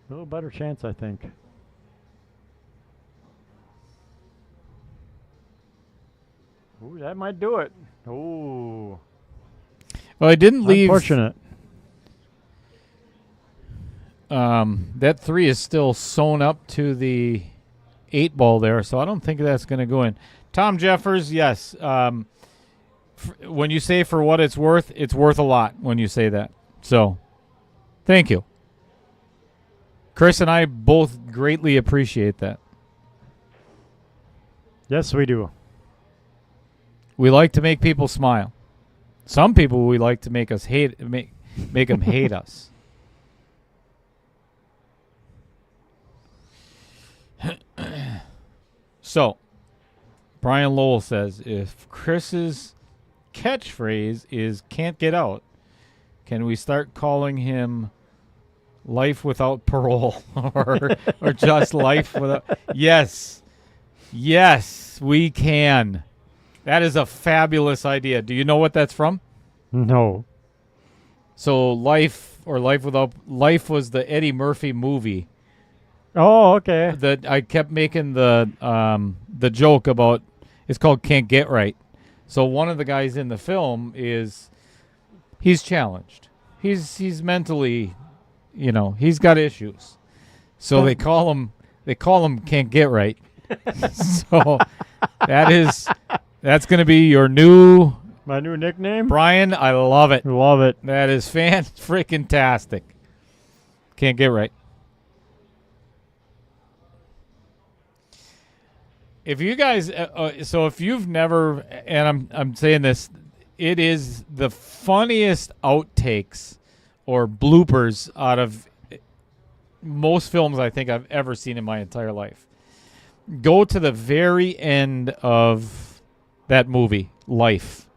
A little better chance, I think. Ooh, that might do it. Ooh. Well, I didn't leave. Unfortunate. That 3 is still sewn up to the 8 ball there, so I don't think that's going to go in. Tom Jeffers, yes. When you say for what it's worth a lot when you say that. So, thank you. Chris and I both greatly appreciate that. Yes, we do. We like to make people smile. Some people we like to make us make them hate us. So, Brian Lowell says, if Chris's catchphrase is "can't get out," can we start calling him "life without parole" or just "life without"? Yes, we can. That is a fabulous idea. Do you know what that's from? No. So, Life was the Eddie Murphy movie. Oh, okay. That I kept making the joke about. It's called "Can't Get Right." So one of the guys in the film he's challenged. He's mentally, he's got issues. So they call him "Can't Get Right." So that's going to be your my new nickname. Brian. I love it. Love it. That is freaking-tastic. Can't get right. If you guys, so if you've never, and I'm saying this, it is the funniest outtakes or bloopers out of most films I think I've ever seen in my entire life. Go to the very end of that movie, Life.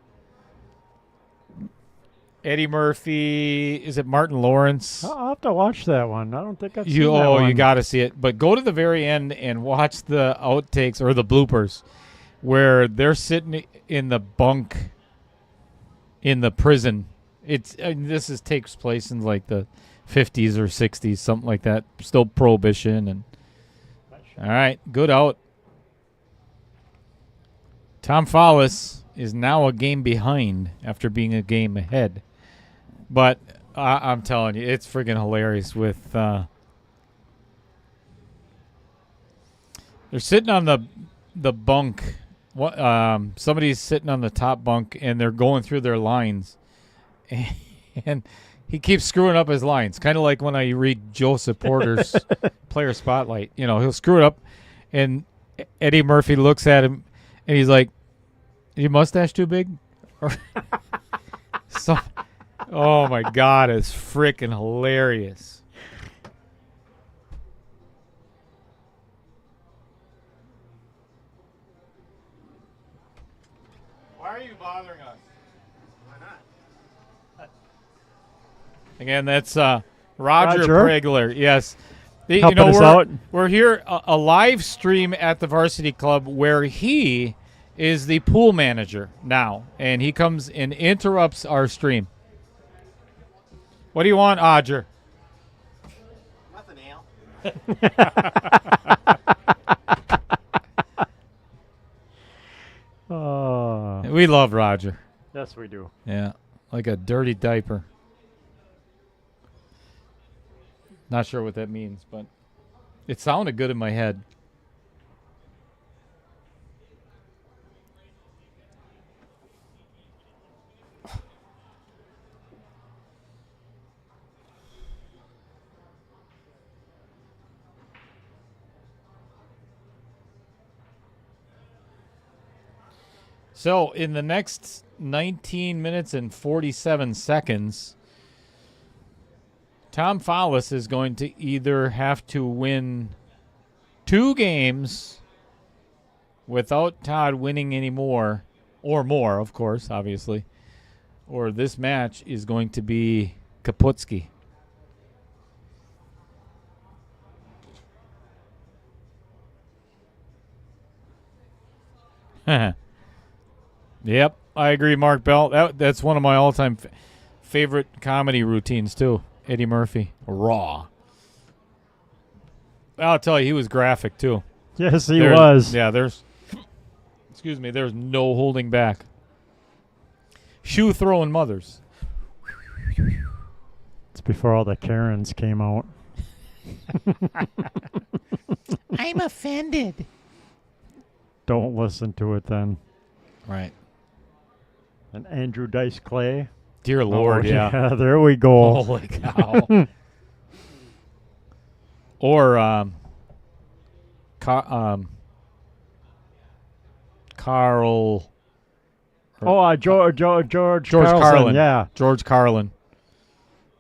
Eddie Murphy, is it Martin Lawrence? I'll have to watch that one. I don't think I've seen that one. You got to see it. But go to the very end and watch the outtakes or the bloopers where they're sitting in the bunk in the prison. This takes place in like the 50s or 60s, something like that. Still Prohibition. And all right, good out. Tom Follis is now a game behind after being a game ahead. But I'm telling you, it's friggin' hilarious with they're sitting on the bunk. Somebody's sitting on the top bunk, and they're going through their lines. And he keeps screwing up his lines, kind of like when I read Joseph Porter's Player Spotlight. He'll screw it up, and Eddie Murphy looks at him, and he's like, "Is your mustache too big?" So, oh my God, it's freaking hilarious. Why are you bothering us? Why not? Again, that's Roger Pregler. Yes. Helping us out. We're here, a live stream at the Varsity Club where he is the pool manager now, and he comes and interrupts our stream. What do you want, Odger? Nothing, Al. We love Roger. Yes, we do. Yeah, like a dirty diaper. Not sure what that means, but it sounded good in my head. So, in the next 19 minutes and 47 seconds, Tom Follis is going to either have to win 2 games without Todd winning any more, or more, of course, obviously, or this match is going to be Kaputski. Yep, I agree, Mark Bell. That's one of my all-time favorite comedy routines, too. Eddie Murphy. Raw. I'll tell you, he was graphic, too. Yes, he was. Yeah, there's no holding back. Shoe-throwing mothers. It's before all the Karens came out. I'm offended. Don't listen to it then. Right. And Andrew Dice Clay. Dear Lord, yeah. There we go. Holy cow. Or Carl. George Carlin. Carlson, yeah. George Carlin.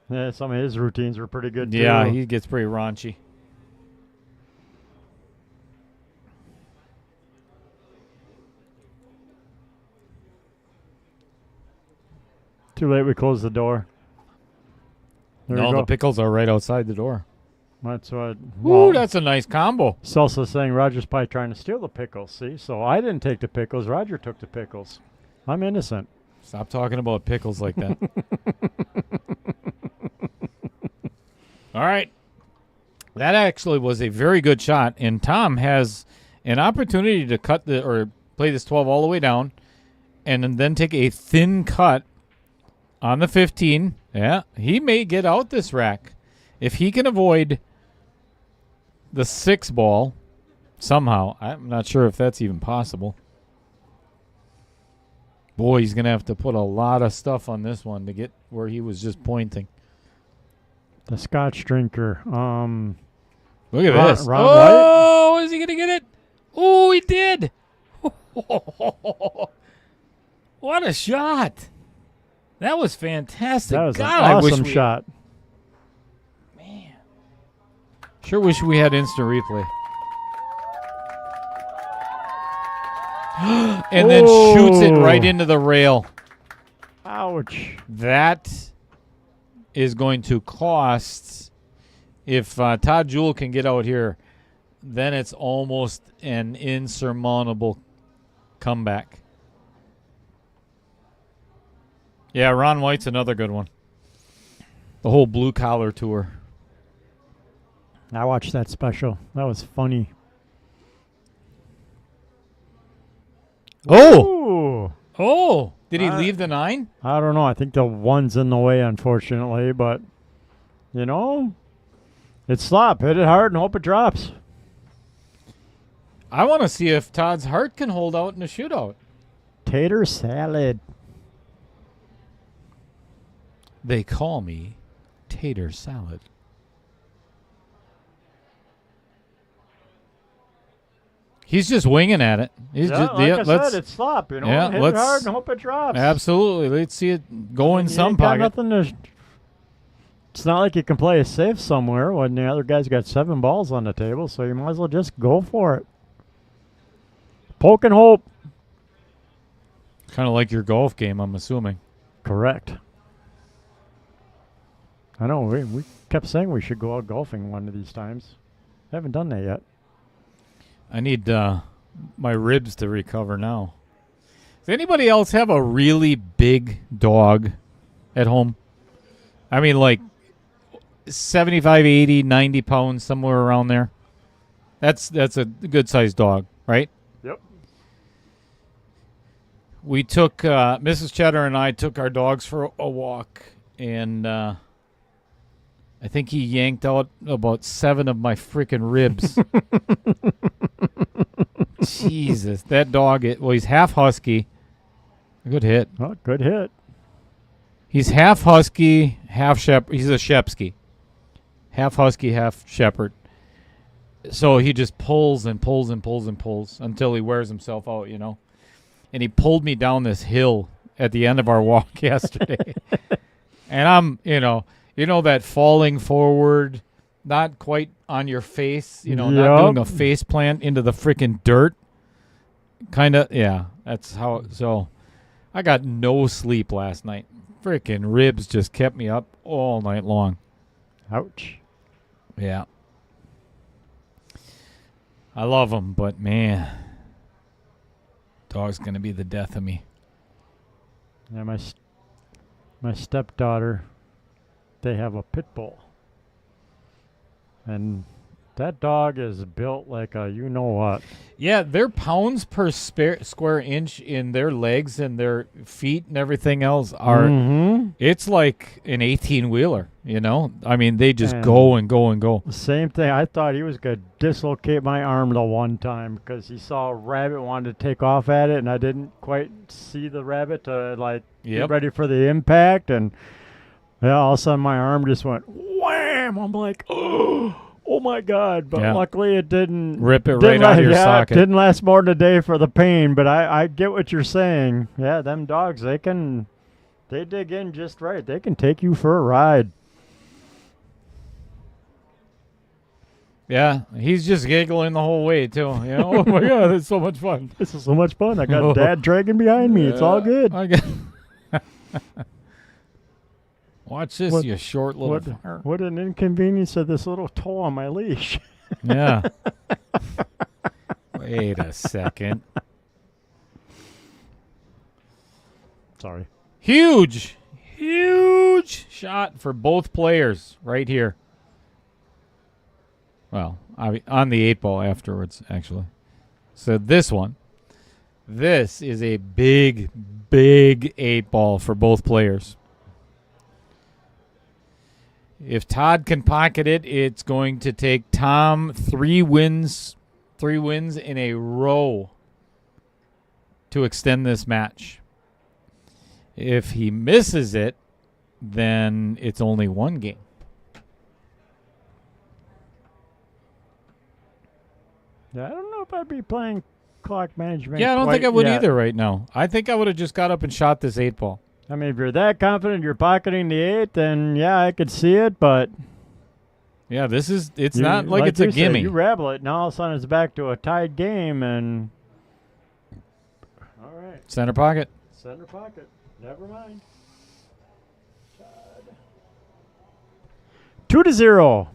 Yeah, some of his routines were pretty good, too. Yeah, he gets pretty raunchy. Too late, we closed the door. There you No, go. the pickles are right outside the door. That's what. Ooh, that's a nice combo. Salsa's saying Roger's probably trying to steal the pickles, see? So I didn't take the pickles. Roger took the pickles. I'm innocent. Stop talking about pickles like that. All right. That actually was a very good shot, and Tom has an opportunity to cut or play this 12 all the way down and then take a thin cut on the 15. Yeah, he may get out this rack. If he can avoid the 6 ball somehow, I'm not sure if that's even possible. Boy, he's going to have to put a lot of stuff on this one to get where he was just pointing. The Scotch drinker. Look at this. Ron Oh, is he going to get it? Oh, he did. What a shot. That was fantastic. That was God, an I wish awesome shot. Man. Sure wish we had instant replay. And then shoots it right into the rail. Ouch. That is going to cost, if Todd Juhl can get out here, then it's almost an insurmountable comeback. Yeah, Ron White's another good one. The whole blue collar tour. I watched that special. That was funny. Oh! Ooh. Oh! Did he leave the 9? I don't know. I think the 1's in the way, unfortunately. But, it's slop. Hit it hard and hope it drops. I want to see if Todd's heart can hold out in a shootout. Tater salad. They call me Tater Salad. He's just winging at it. He's just, like I said, it's slop. Yeah, hit it hard and hope it drops. Absolutely. Let's see it go in some pocket. Nothing to. It's not like you can play it safe somewhere when the other guy's got 7 balls on the table, so you might as well just go for it. Poke and hope. Kind of like your golf game, I'm assuming. Correct. I know. We kept saying we should go out golfing one of these times. Haven't done that yet. I need my ribs to recover now. Does anybody else have a really big dog at home? I mean, like 75, 80, 90 pounds, somewhere around there. That's a good-sized dog, right? Yep. We took, Mrs. Cheddar and I took our dogs for a walk, and I think he yanked out about 7 of my freaking ribs. Jesus, that dog, he's half husky. Good hit. Oh, good hit. He's half husky, half shepherd. He's a Shepsky. Half husky, half shepherd. So he just pulls and pulls and pulls and pulls until he wears himself out, And he pulled me down this hill at the end of our walk yesterday. And I'm, that falling forward, not quite on your face, not doing a face plant into the freaking dirt. Kind of, yeah, that's how. So I got no sleep last night. Freaking ribs just kept me up all night long. Ouch. Yeah. I love them, but man, dog's going to be the death of me. Yeah, my stepdaughter, they have a pit bull. And that dog is built like a you-know-what. Yeah, their pounds per square inch in their legs and their feet and everything else are, it's like an 18-wheeler, I mean, they just go and go and go. Same thing. I thought he was going to dislocate my arm the one time because he saw a rabbit, wanted to take off at it, and I didn't quite see the rabbit to, get ready for the impact. And, all of a sudden, my arm just went wham. I'm like, oh oh my God! But Yeah. luckily it didn't Rip it didn't right out of your yeah, socket. It didn't last more than a day for the pain. But I get what you're saying. Yeah, them dogs, they dig in just right. They can take you for a ride. Yeah, he's just giggling the whole way too. You know, oh my God, it's so much fun. This is so much fun. I got Dad dragging behind me. It's all good. Watch this, What- you short little. fart. What an inconvenience of this little toe on my leash. Yeah. Wait a second. Sorry. Huge shot for both players right here. Well, on the 8-ball afterwards, actually. So this is a big 8-ball for both players. If Todd can pocket it, it's going to take Tom 3 wins in a row to extend this match. If he misses it, then it's only 1 game. Yeah, I don't know if I'd be playing clock management. Yeah, I don't think I quite would yet. either right now. I think I would have just got up and shot this 8-ball. I mean, if you're that confident you're pocketing the 8, then yeah, I could see it, but Yeah, it's not like it's a you said, gimme. you rabble it, and all of a sudden it's back to a tied game, and all right, Center pocket. center pocket. Never mind. 2-0.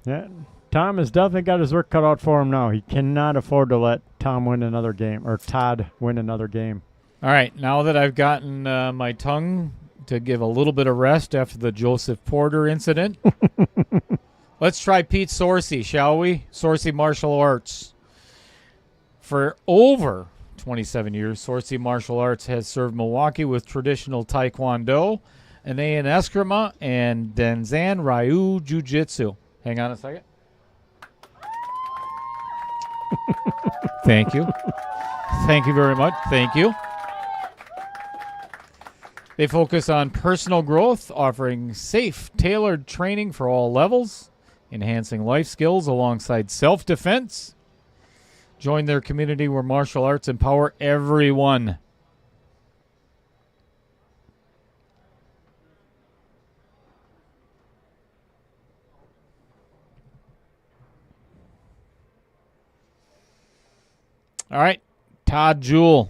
Yeah, Tom has definitely got his work cut out for him now. He cannot afford to let Tom win another game, or Todd win another game. All right, now that I've gotten my tongue to give a little bit of rest after the Joseph Porter incident, let's try Pete Sorcy, shall we? Sorcy Martial Arts. For over 27 years, Sorcy Martial Arts has served Milwaukee with traditional Taekwondo, Anayan Eskrima, and Denzan Ryu Jiu-Jitsu. Hang on a second. Thank you. Thank you very much. Thank you. They focus on personal growth, offering safe, tailored training for all levels, enhancing life skills alongside self-defense. Join their community where martial arts empower everyone. All right, Todd Juhl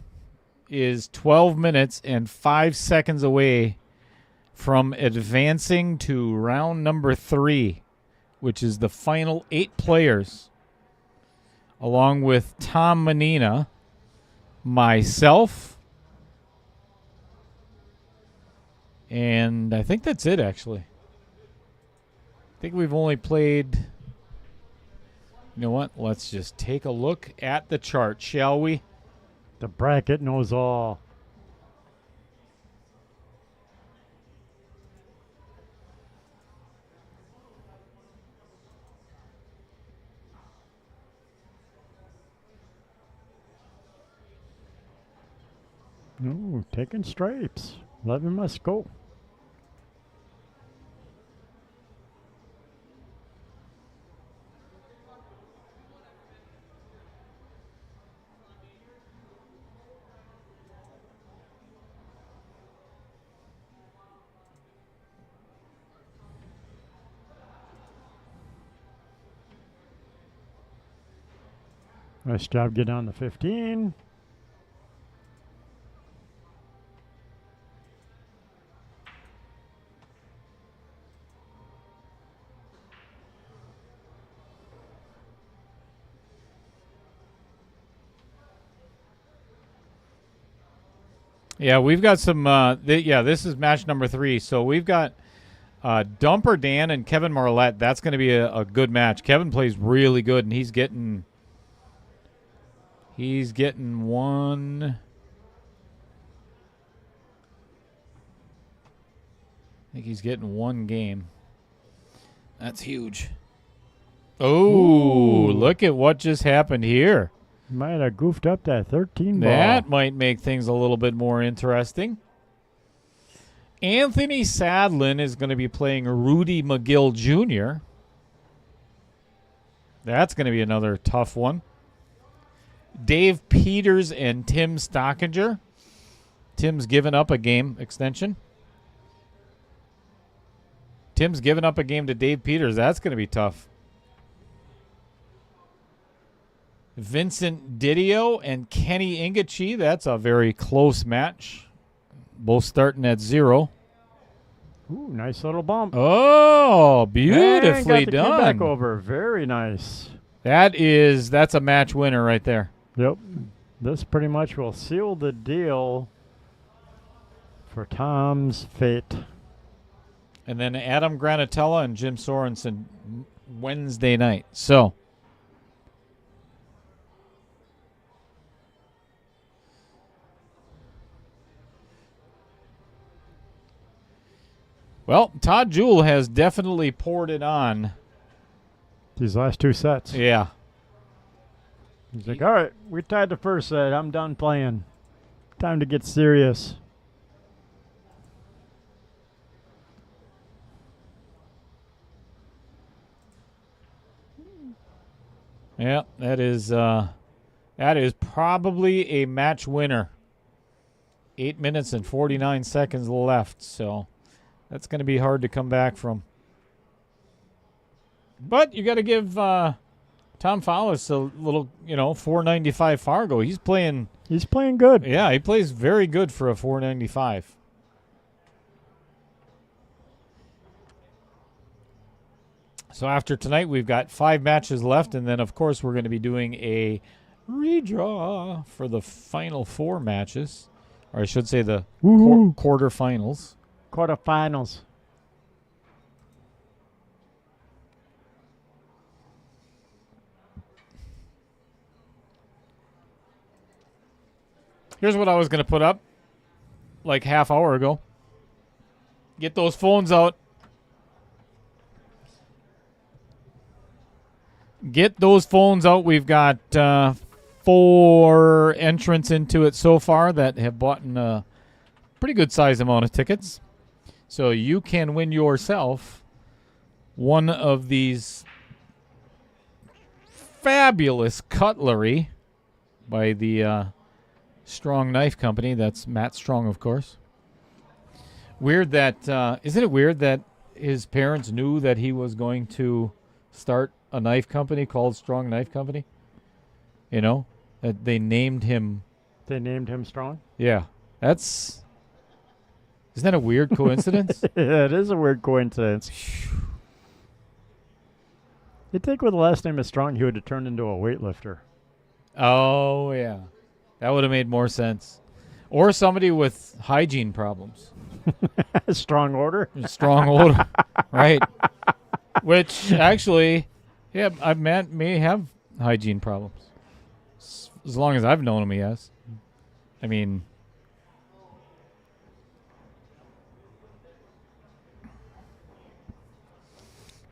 is 12 minutes and 5 seconds away from advancing to round number 3, which is the final 8 players, along with Tom Menina, myself, and I think that's it, actually. I think we've only played... You know what? Let's just take a look at the chart, shall we? The bracket knows all. Ooh, taking stripes. 11 must go. Nice job getting on the 15. Yeah, we've got some. This is match number 3. So we've got Dumper Dan and Kevin Marlette. That's going to be a good match. Kevin plays really good, and he's getting one. I think he's getting 1 game. That's huge. Oh, look at what just happened here. Might have goofed up that 13 ball. That might make things a little bit more interesting. Anthony Sadlin is going to be playing Rudy McGill Jr. That's going to be another tough one. Dave Peters and Tim Stockinger. Tim's given up a game extension. Tim's given up a game to Dave Peters. That's going to be tough. Vincent Didio and Kenny Ingachi. That's a very close match. Both starting at 0. Ooh, nice little bump. Oh, And beautifully got the done. cue back over. Very nice. That's a match winner right there. Yep. This pretty much will seal the deal for Tom's fate. And then Adam Granatella and Jim Sorensen Wednesday night. So, well, Todd Juhl has definitely poured it on. These last 2 sets. Yeah. He's like, all right, we tied the first set. I'm done playing. Time to get serious. Yeah, that is probably a match winner. 8 minutes and 49 seconds left, so that's going to be hard to come back from. But you got to give Tom Follis a little, 495 Fargo. He's playing good. Yeah, he plays very good for a 495. So after tonight, we've got 5 matches left, and then, of course, we're going to be doing a redraw for the final 4 matches, or I should say the quarterfinals. Quarterfinals. Here's what I was going to put up like half hour ago. Get those phones out. Get those phones out. We've got 4 entrants into it so far that have bought a pretty good size amount of tickets. So you can win yourself one of these fabulous cutlery by the Strong Knife Company. That's Matt Strong, of course. Weird that, isn't it weird that his parents knew that he was going to start a knife company called Strong Knife Company? That they named him. They named him Strong? Yeah. Isn't that a weird coincidence? Yeah, it is a weird coincidence. You'd think with the last name is Strong, he would have turned into a weightlifter. Oh, yeah. That would have made more sense. Or somebody with hygiene problems. Strong order? Strong odor. Right. Which, actually, yeah, I may have hygiene problems. As long as I've known him, he has. I mean,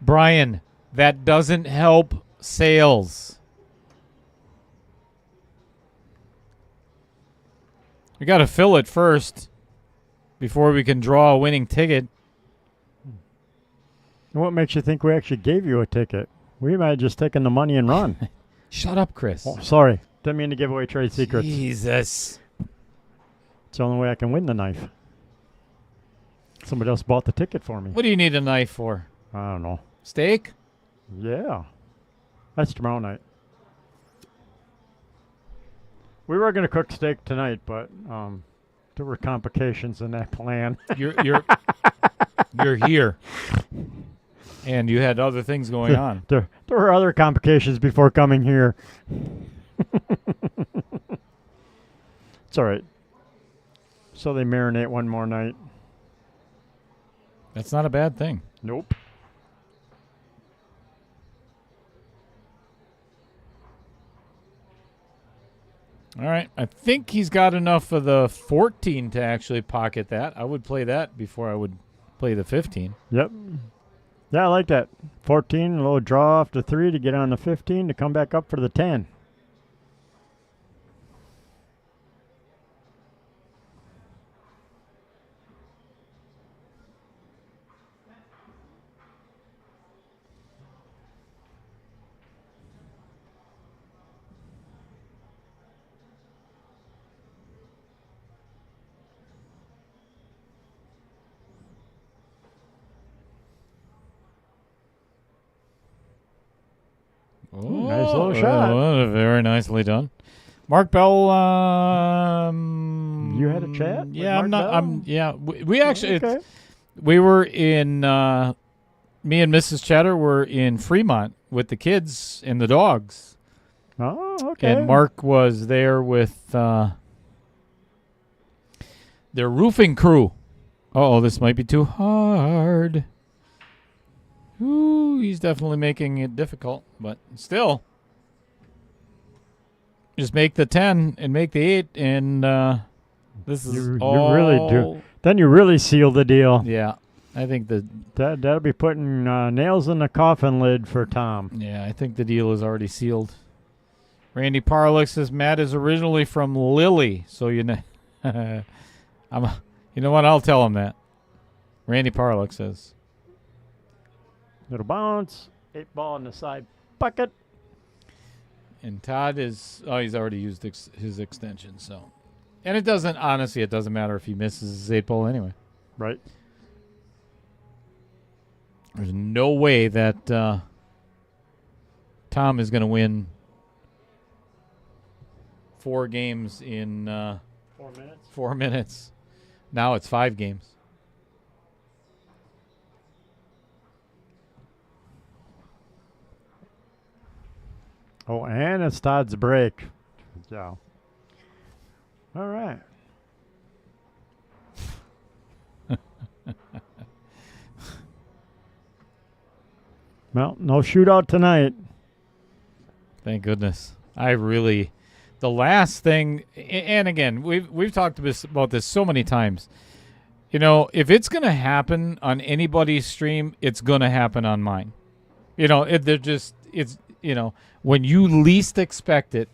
Brian, that doesn't help sales. We got to fill it first before we can draw a winning ticket. And what makes you think we actually gave you a ticket? We might have just taken the money and run. Shut up, Chris. Oh, sorry. Didn't mean to give away trade secrets. Jesus. It's the only way I can win the knife. Somebody else bought the ticket for me. What do you need a knife for? I don't know. Steak? Yeah. That's tomorrow night. We were going to cook steak tonight, but there were complications in that plan. You're here. And you had other things going on. There were other complications before coming here. It's all right. So they marinate one more night. That's not a bad thing. Nope. All right. I think he's got enough of the 14 to actually pocket that. I would play that before I would play the 15. Yep. Yeah, I like that. 14, a little draw off the 3 to get on the 15 to come back up for the 10. Nice little shot. Very nicely done. Mark Bell. You had a chat? with Yeah, Mark I'm not. Bell? I'm. Yeah, we actually. Okay. We were in. Me and Mrs. Cheddar were in Fremont with the kids and the dogs, Oh, okay. and Mark was there with their roofing crew. Oh, this might be too hard. Ooh, he's definitely making it difficult, but still. Just make the 10 and make the 8, and this is You all. really do. Then you really seal the deal. Yeah, I think That'll be putting nails in the coffin lid for Tom. Yeah, I think the deal is already sealed. Randy Parlick says Matt is originally from Lilly, so you know. You know what? I'll tell him that. Randy Parlick says. Little bounce. 8 ball in the side bucket. And Todd is. Oh, he's already used his extension, so. And it doesn't. Honestly, it doesn't matter if he misses his 8 ball anyway. Right. There's no way that Tom is going to win 4 games in 4 minutes. 4 minutes. Now it's 5 games. Oh, and it's Todd's break. Yeah. All right. Well, no shootout tonight. Thank goodness. I really, the last thing, and again, we've talked about this so many times. You know, if it's going to happen on anybody's stream, it's going to happen on mine. You know, when you least expect it,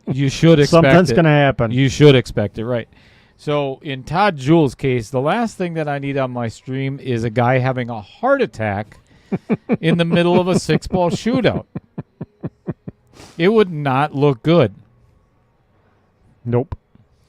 you should expect Something's it. going to happen. You should expect it, right? So in Todd Juhl's case, the last thing that I need on my stream is a guy having a heart attack in the middle of a 6-ball shootout. It would not look good. Nope.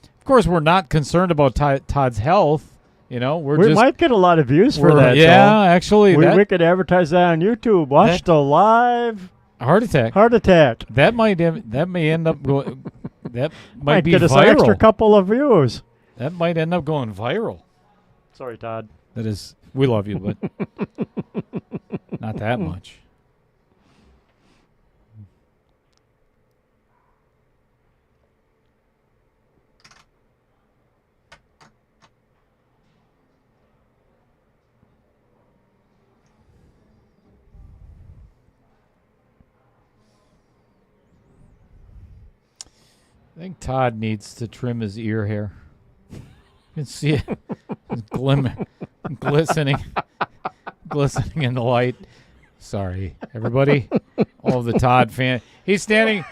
Of course, we're not concerned about Todd's health. You know, We might get a lot of views for that. Yeah, though. actually, We could advertise that on YouTube. Watch the live heart attack. heart attack. That may end up going. That might be get us an viral. extra couple of views. That might end up going viral. Sorry, Todd. That is, we love you, but not that much. I think Todd needs to trim his ear hair. You can see it. It's glistening in the light. Sorry, everybody. All of the Todd fan. He's standing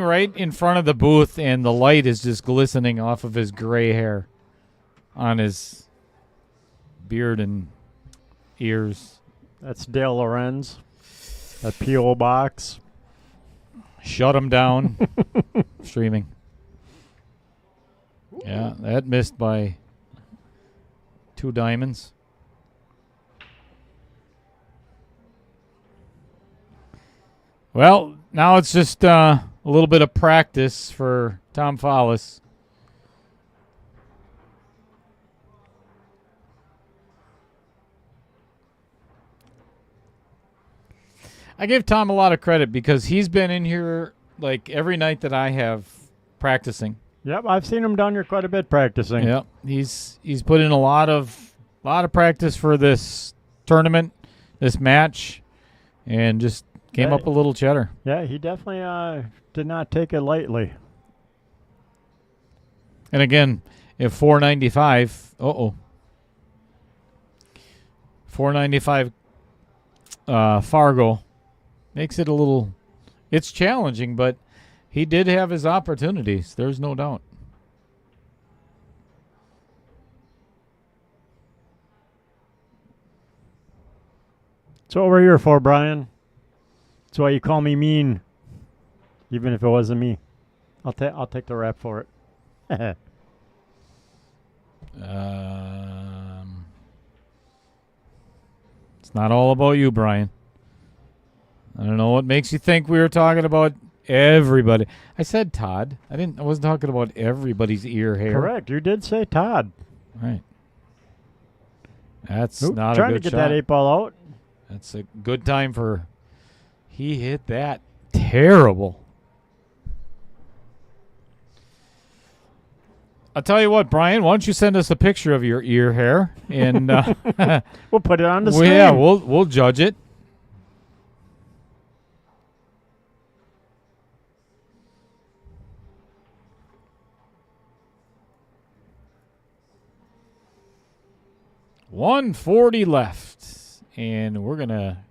right in front of the booth, and the light is just glistening off of his gray hair on his beard and ears. That's Dale Lorenz. That P.O. box. Shut him down. Streaming. Yeah, that missed by 2 diamonds. Well, now it's just a little bit of practice for Tom Follis. I give Tom a lot of credit because he's been in here like every night that I have practicing. Yep, I've seen him down here quite a bit practicing. Yep, he's put in a lot of practice for this tournament, this match, and just came up a little cheddar. Yeah, he definitely did not take it lightly. And again, if 495, 495 Fargo makes it a little. It's challenging, but he did have his opportunities. There's no doubt. That's what we're here for, Brian. That's why you call me mean, even if it wasn't me. I'll take the rap for it. It's not all about you, Brian. I don't know what makes you think we were talking about everybody. I said Todd. I wasn't talking about everybody's ear hair. Correct. You did say Todd. Right. That's Oop, not a trying good to get shot. that 8-ball out. That's a good time for. He hit that terrible. I'll tell you what, Brian. Why don't you send us a picture of your ear hair and We'll put it on the screen. yeah, we'll judge it. $140 left, and we're gonna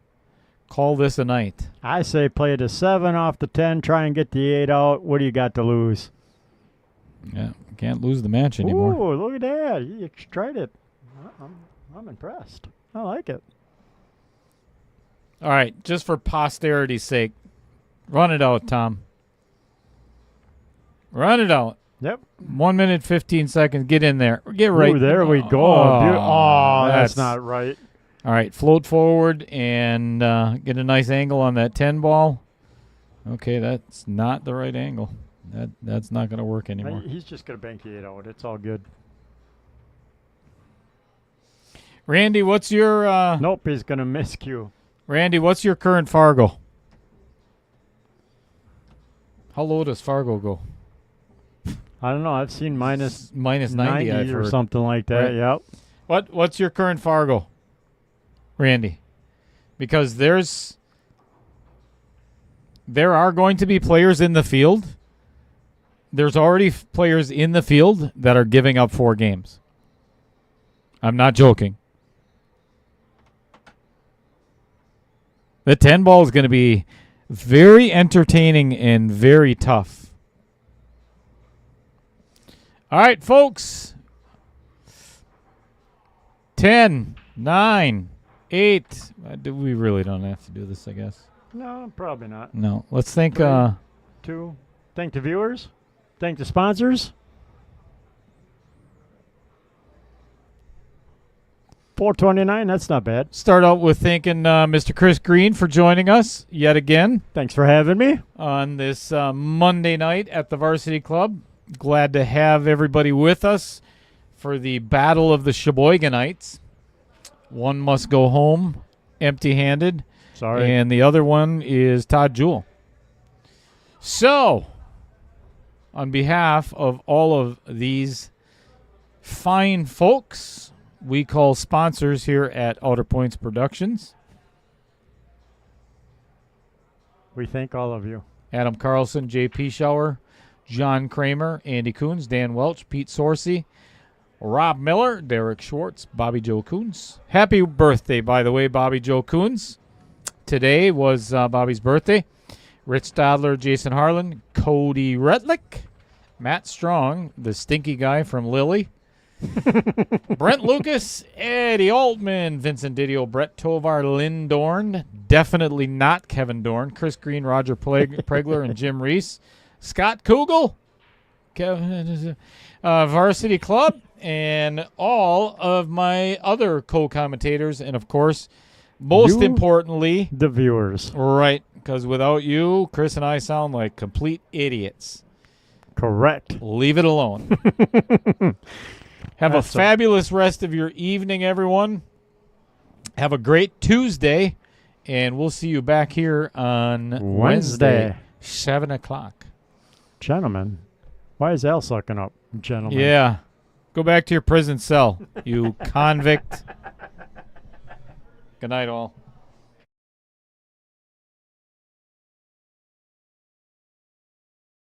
call this a night. I say play the 7 off the 10, try and get the 8 out. What do you got to lose? Yeah, can't lose the match anymore. Ooh, look at that. You tried it. I'm impressed. I like it. All right, just for posterity's sake, run it out, Tom. Run it out. Yep. 1 minute, 15 seconds. Get in there. Get right. Ooh, there we go. That's not right. All right, float forward and get a nice angle on that 10 ball. Okay, that's not the right angle. That's not going to work anymore. He's just going to bank the 8 out. It's all good. Randy, what's your Nope, he's going to miscue. Randy, what's your current Fargo? How low does Fargo go? I don't know. I've seen minus Minus 90, I've or heard. something like that. Right. Yep. What's your current Fargo, Randy? Because there are going to be players in the field. There's already players in the field that are giving up 4 games. I'm not joking. The 10 ball is going to be very entertaining and very tough. All right, folks. 10, 9, 8. We really don't have to do this, I guess. No, probably not. No. Let's think. 2. Thank the viewers. Thank the sponsors. 429. That's not bad. Start out with thanking Mr. Chris Green for joining us yet again Thanks for having me. on this Monday night at the Varsity Club. Glad to have everybody with us for the Battle of the Sheboyganites. One must go home empty-handed, Sorry. and the other one is Todd Juhl. So, on behalf of all of these fine folks we call sponsors here at Outer Points Productions, We thank all of you. Adam Carlson, J.P. Schauer, John Kramer, Andy Coons, Dan Welch, Pete Sorsey, Rob Miller, Derek Schwartz, Bobby Joe Coons. Happy birthday, by the way, Bobby Joe Coons. Today was Bobby's birthday. Rich Stadler, Jason Harlan, Cody Retlick, Matt Strong, the stinky guy from Lilly, Brent Lucas, Eddie Altman, Vincent Didio, Brett Tovar, Lynn Dorn, definitely not Kevin Dorn, Chris Green, Roger Pregler, and Jim Reese, Scott Kugel, Varsity Club, and all of my other co-commentators, and of course, most importantly, The viewers. right, because without you, Chris and I sound like complete idiots. Correct. Leave it alone. Have That's a fabulous rest of your evening, everyone. Have a great Tuesday, and we'll see you back here on Wednesday 7 o'clock. Gentlemen. Why is Al sucking up? Gentlemen. Yeah. Go back to your prison cell, you convict. Good night, all.